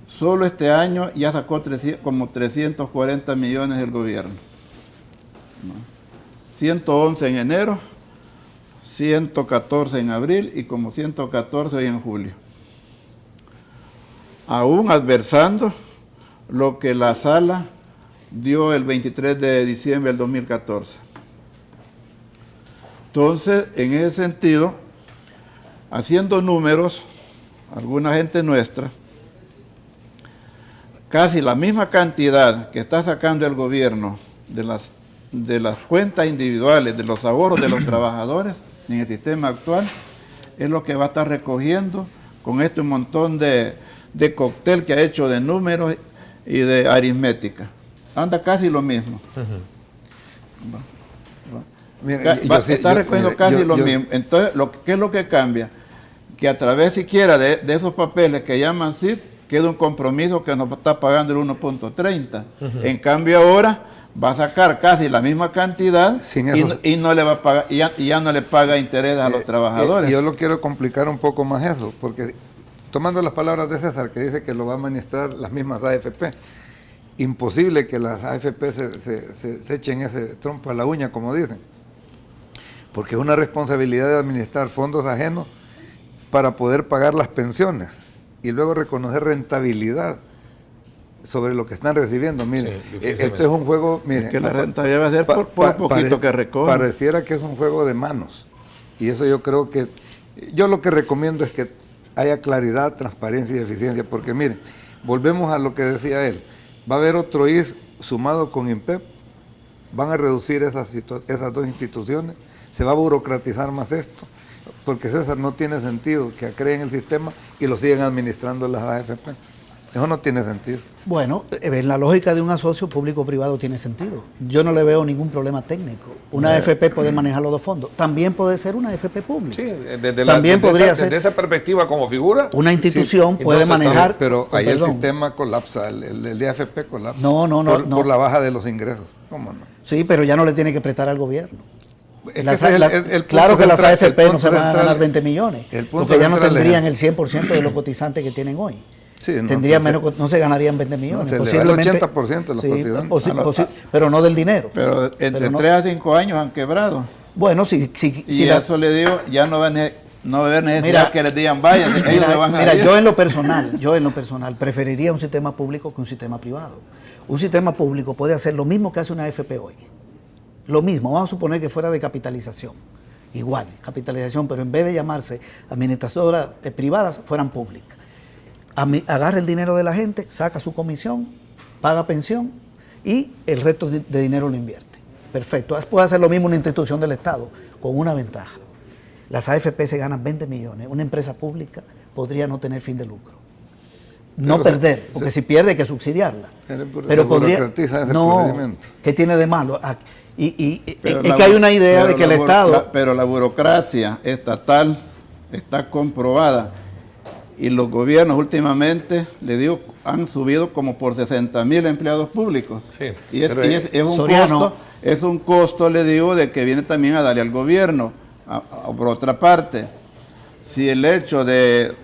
Solo este año ya sacó como 340 millones del gobierno, ¿no? 111 en enero, 114 en abril y como 114 hoy en julio. Aún adversando lo que la sala dio el 23 de diciembre del 2014. Entonces, en ese sentido, haciendo números, alguna gente nuestra, casi la misma cantidad que está sacando el gobierno de las cuentas individuales, de los ahorros de los trabajadores en el sistema actual, es lo que va a estar recogiendo con este montón de cóctel que ha hecho de números y de aritmética. Anda casi lo mismo. Está recogiendo casi lo mismo. Entonces, ¿qué es lo que cambia? Que a través siquiera de esos papeles que llaman CIP, queda un compromiso que nos está pagando el 1.30. En cambio ahora va a sacar casi la misma cantidad y no le va a pagar, y ya no le paga intereses a los trabajadores. Yo lo quiero complicar un poco más eso, porque tomando las palabras de César, que dice que lo va a administrar las mismas AFP, imposible que las AFP se echen ese trompo a la uña, como dicen, porque es una responsabilidad de administrar fondos ajenos para poder pagar las pensiones y luego reconocer rentabilidad sobre lo que están recibiendo. Miren, esto es un juego, miren, que la rentabilidad va a ser por poquito que recoge. Pareciera que es un juego de manos, y eso yo creo que, yo lo que recomiendo es que haya claridad, transparencia y eficiencia, porque miren, volvemos a lo que decía él, va a haber otro IS sumado con INPEP, van a reducir esas dos instituciones, se va a burocratizar más esto, porque César, no tiene sentido que creen el sistema y lo sigan administrando las AFP. Eso no tiene sentido. Bueno, en la lógica de un asocio público-privado tiene sentido. Yo no le veo ningún problema técnico. Una AFP puede manejar los dos fondos. También puede ser una AFP pública. Sí, desde esa perspectiva como figura. Una institución puede manejar... Pero ahí el sistema colapsa, el de AFP colapsa. No. Por la baja de los ingresos. ¿Cómo no? Sí, pero ya no le tiene que prestar al gobierno. El claro que las AFP no se van a ganar 20 millones, porque ya no tendrían el 100% de los cotizantes que tienen hoy. Sí, tendrían menos, no se ganarían 20 millones. Se posiblemente el 80% de los cotizantes. Pero no del dinero. Pero entre 3 a 5 años han quebrado. Bueno, y eso le digo, ya no va a haber necesidad que les digan vayan, ellos se van a ir. yo en lo personal preferiría un sistema público que un sistema privado. Un sistema público puede hacer lo mismo que hace una AFP hoy. Lo mismo, vamos a suponer que fuera de capitalización, igual, capitalización, pero en vez de llamarse administradoras privadas, fueran públicas. Agarra el dinero de la gente, saca su comisión, paga pensión y el resto de dinero lo invierte. Perfecto, puede hacer lo mismo una institución del Estado, con una ventaja. Las AFP se ganan 20 millones, una empresa pública podría no tener fin de lucro. No perder, porque si pierde hay que subsidiarla. Pero podría... No, ¿qué tiene de malo? Es que hay una idea de que el Estado... Pero la burocracia estatal está comprobada y los gobiernos últimamente, le digo, han subido como por 60,000 empleados públicos. Sí, y es un costo, le digo, de que viene también a darle al gobierno. Por otra parte, si el hecho de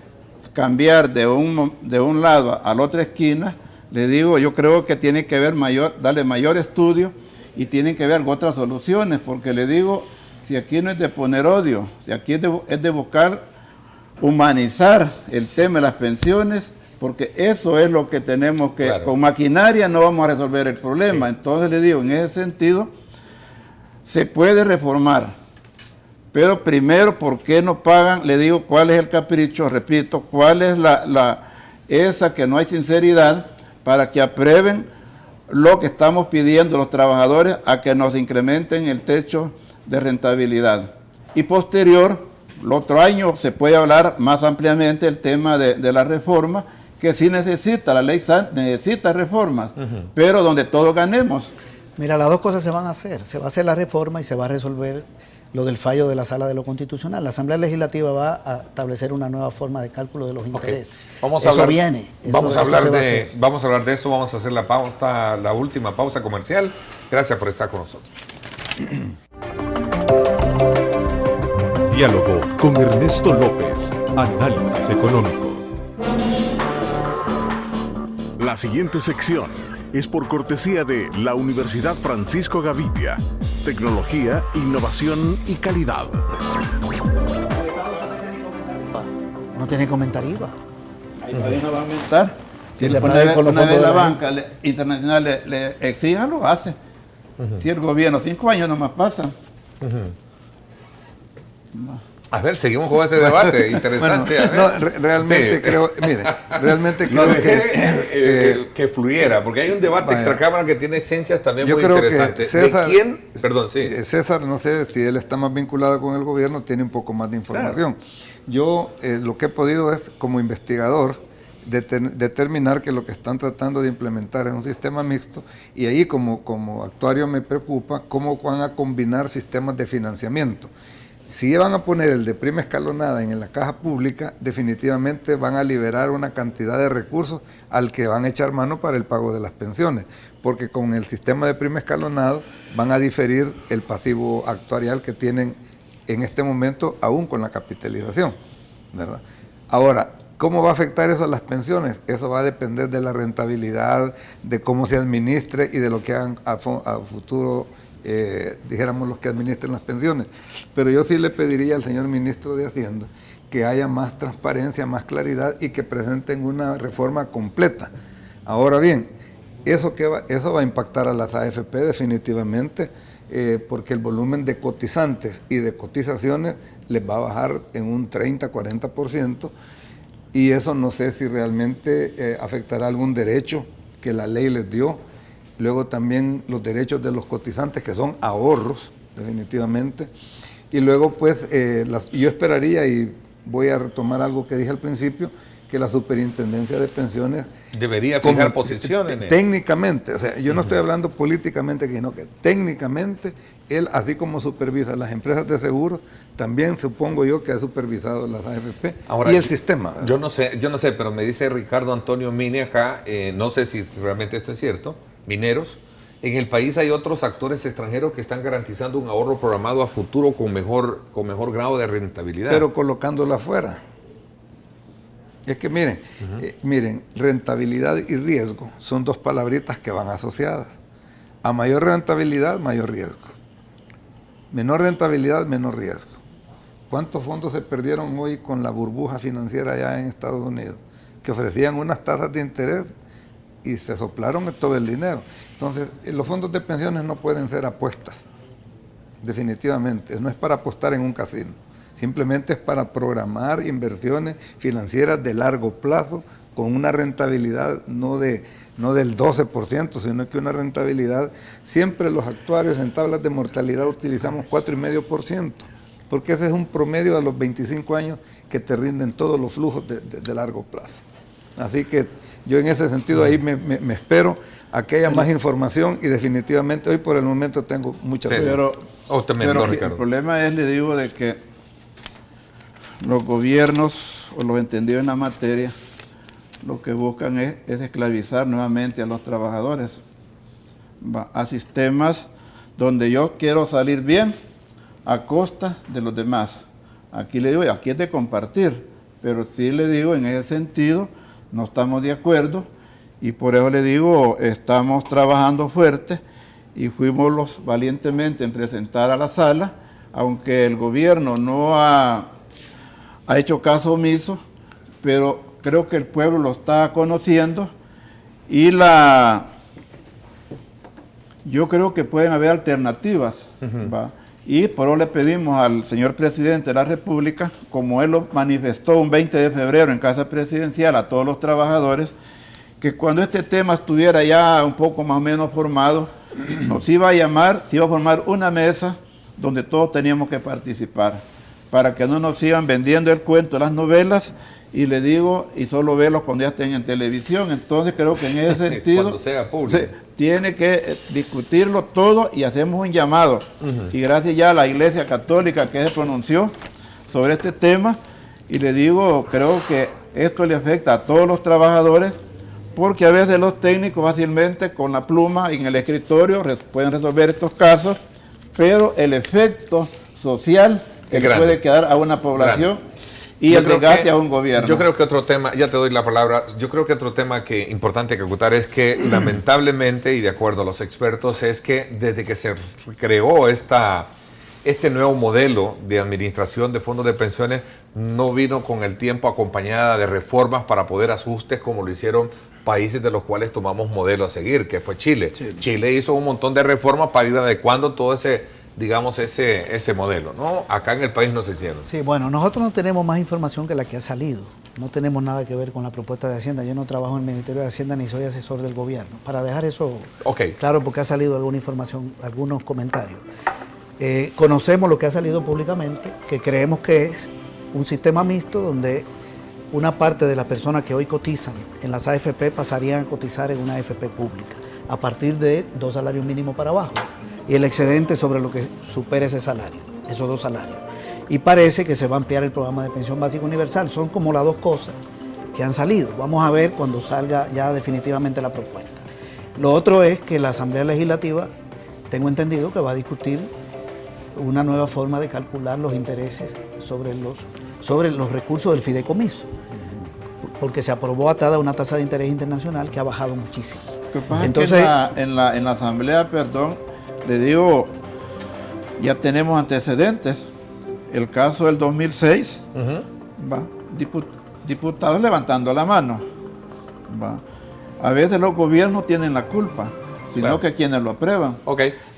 cambiar de un lado a la otra esquina, le digo, yo creo que tiene que haber darle mayor estudio y tienen que ver otras soluciones, porque le digo, si aquí no es de poner odio, si aquí es de buscar humanizar el tema de las pensiones, porque eso es lo que tenemos que, claro. Con maquinaria no vamos a resolver el problema. Sí. Entonces le digo, en ese sentido, se puede reformar, pero primero, ¿por qué no pagan? Le digo, ¿cuál es el capricho? Repito, ¿cuál es esa que no hay sinceridad para que aprueben lo que estamos pidiendo los trabajadores a que nos incrementen el techo de rentabilidad? Y posterior, el otro año se puede hablar más ampliamente el tema de la reforma, que sí necesita, la ley necesita reformas, pero donde todos ganemos. Mira, las dos cosas se van a hacer. Se va a hacer la reforma y se va a resolver lo del fallo de la Sala de lo Constitucional. La Asamblea Legislativa va a establecer una nueva forma de cálculo de los intereses. Vamos a hablar, viene. Vamos a hablar de eso, vamos a hacer la última pausa comercial. Gracias por estar con nosotros. Diálogo con Ernesto López, análisis económico. La siguiente sección es por cortesía de la Universidad Francisco Gavidia. Tecnología, innovación y calidad. No tiene comentario IVA. Ahí todavía no va a aumentar. Si Se una paga vez, con los una vez fondos la de la banca internacional le exija, lo hace. Si el gobierno, 5 años nomás pasan. A ver, seguimos con ese debate interesante. Realmente creo, mire, realmente creo que fluyera, porque hay un debate extracámara que tiene esencias también yo muy creo interesantes. Que César, ¿De quién? Perdón, sí. César, no sé si él está más vinculado con el gobierno, tiene un poco más de información. Claro. Yo lo que he podido es, como investigador, determinar que lo que están tratando de implementar es un sistema mixto, y ahí como actuario me preocupa cómo van a combinar sistemas de financiamiento. Si van a poner el de prima escalonada en la caja pública, definitivamente van a liberar una cantidad de recursos al que van a echar mano para el pago de las pensiones, porque con el sistema de prima escalonado van a diferir el pasivo actuarial que tienen en este momento, aún con la capitalización, ¿verdad? Ahora, ¿cómo va a afectar eso a las pensiones? Eso va a depender de la rentabilidad, de cómo se administre y de lo que hagan a futuro, dijéramos, los que administren las pensiones. Pero yo sí le pediría al señor ministro de Hacienda que haya más transparencia, más claridad y que presenten una reforma completa. Ahora bien, eso va a impactar a las AFP definitivamente, porque el volumen de cotizantes y de cotizaciones les va a bajar en un 30-40%, y eso no sé si realmente afectará algún derecho que la ley les dio. Luego también los derechos de los cotizantes, que son ahorros, definitivamente. Y luego, pues, yo esperaría, y voy a retomar algo que dije al principio, que la Superintendencia de Pensiones debería fijar posiciones. Técnicamente, o sea, yo no estoy hablando políticamente, sino que técnicamente él, así como supervisa las empresas de seguros, también supongo yo que ha supervisado las AFP. Ahora, y el sistema. Yo no sé, pero me dice Ricardo Antonio Mini acá, no sé si realmente esto es cierto, mineros, en el país hay otros actores extranjeros que están garantizando un ahorro programado a futuro con mejor grado de rentabilidad. Pero colocándolo afuera. Es que miren, miren, rentabilidad y riesgo son dos palabritas que van asociadas. A mayor rentabilidad, mayor riesgo. Menor rentabilidad, menor riesgo. ¿Cuántos fondos se perdieron hoy con la burbuja financiera allá en Estados Unidos? Que ofrecían unas tasas de interés y se soplaron todo el dinero. Entonces, los fondos de pensiones no pueden ser apuestas, definitivamente. No es para apostar en un casino, simplemente es para programar inversiones financieras de largo plazo con una rentabilidad no del 12%, sino que una rentabilidad, siempre los actuarios en tablas de mortalidad utilizamos 4,5%, porque ese es un promedio a los 25 años que te rinden todos los flujos de largo plazo. Así que yo en ese sentido ahí me espero a que haya más información, y definitivamente hoy por el momento tengo muchas dudas. Pero el problema es, le digo, de que los gobiernos o los entendidos en la materia lo que buscan es esclavizar nuevamente a los trabajadores a sistemas donde yo quiero salir bien a costa de los demás. Aquí le digo, aquí es de compartir, pero sí le digo, en ese sentido no estamos de acuerdo, y por eso le digo, estamos trabajando fuerte y fuimos valientemente en presentar a la sala, aunque el gobierno no ha hecho caso omiso, pero creo que el pueblo lo está conociendo, y yo creo que pueden haber alternativas, ¿va? Y por eso le pedimos al señor presidente de la República, como él lo manifestó un 20 de febrero en Casa Presidencial a todos los trabajadores, que cuando este tema estuviera ya un poco más o menos formado, nos iba a llamar, se iba a formar una mesa donde todos teníamos que participar. para que no nos sigan vendiendo el cuento de las novelas, y le digo, y solo verlos cuando ya estén en televisión. Entonces creo que en ese sentido Cuando sea público. tiene que discutirlo todo, y hacemos un llamado. Y gracias ya a la Iglesia Católica que se pronunció sobre este tema, y le digo, creo que esto le afecta a todos los trabajadores, porque a veces los técnicos fácilmente con la pluma en el escritorio pueden resolver estos casos, pero el efecto social que le puede quedar a una población y el desgaste a un gobierno. Yo creo que otro tema, ya te doy la palabra, yo creo que otro tema que importante que acotar es que lamentablemente, y de acuerdo a los expertos, es que desde que se creó este nuevo modelo de administración de fondos de pensiones, no vino con el tiempo acompañada de reformas para poder ajustes como lo hicieron países de los cuales tomamos modelo a seguir, que fue Chile. Chile hizo un montón de reformas para ir adecuando todo ese, digamos, ese modelo, ¿no? Acá en el país no se hicieron. Sí, bueno, nosotros no tenemos más información que la que ha salido. No tenemos nada que ver con la propuesta de Hacienda. Yo no trabajo en el Ministerio de Hacienda ni soy asesor del gobierno. Para dejar eso claro, porque ha salido alguna información, algunos comentarios. Conocemos lo que ha salido públicamente, que creemos que es un sistema mixto donde una parte de las personas que hoy cotizan en las AFP pasarían a cotizar en una AFP pública a partir de 2 salarios mínimos para abajo y el excedente sobre lo que supere ese salario, esos 2 salarios. Y parece que se va a ampliar el programa de pensión básica universal. Son como las 2 cosas que han salido. Vamos a ver cuando salga ya definitivamente la propuesta. Lo otro es que la Asamblea Legislativa, tengo entendido que va a discutir una nueva forma de calcular los intereses sobre los recursos del fideicomiso, porque se aprobó atada a una tasa de interés internacional que ha bajado muchísimo. Entonces, en la Asamblea, le digo, ya tenemos antecedentes. El caso del 2006, diputados levantando la mano. A veces los gobiernos tienen la culpa, sino que quienes lo aprueban.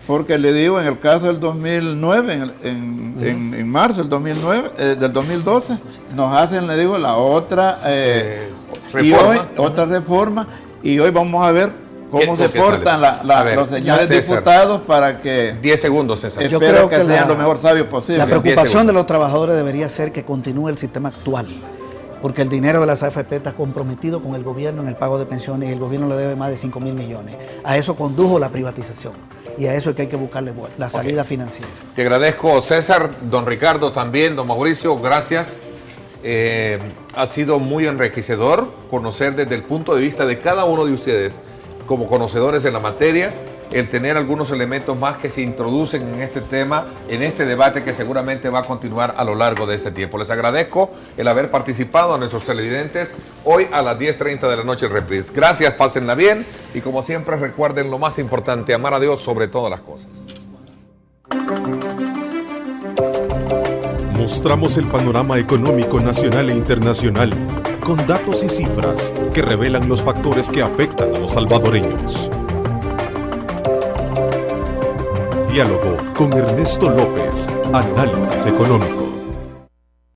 Porque le digo, en el caso del 2009, en marzo del 2009, del 2012, nos hacen, le digo, la otra reforma. Y hoy, otra reforma, y hoy vamos a ver cómo se portan los señores diputados para que... 10 segundos, César. Yo creo que sean lo mejor sabios posible. La preocupación de los trabajadores debería ser que continúe el sistema actual, porque el dinero de las AFP está comprometido con el gobierno en el pago de pensiones y el gobierno le debe más de 5.000 millones. A eso condujo la privatización y a eso es que hay que buscarle la salida financiera. Te agradezco, César, don Ricardo también, don Mauricio, gracias. Ha sido muy enriquecedor conocer desde el punto de vista de cada uno de ustedes, como conocedores en la materia, el tener algunos elementos más que se introducen en este tema, en este debate que seguramente va a continuar a lo largo de ese tiempo. Les agradezco el haber participado a nuestros televidentes hoy a las 10:30 de la noche en Reprise. Gracias, pásenla bien y como siempre recuerden lo más importante, amar a Dios sobre todas las cosas. Mostramos el panorama económico nacional e internacional con datos y cifras que revelan los factores que afectan a los salvadoreños. Diálogo con Ernesto López, Análisis Económico.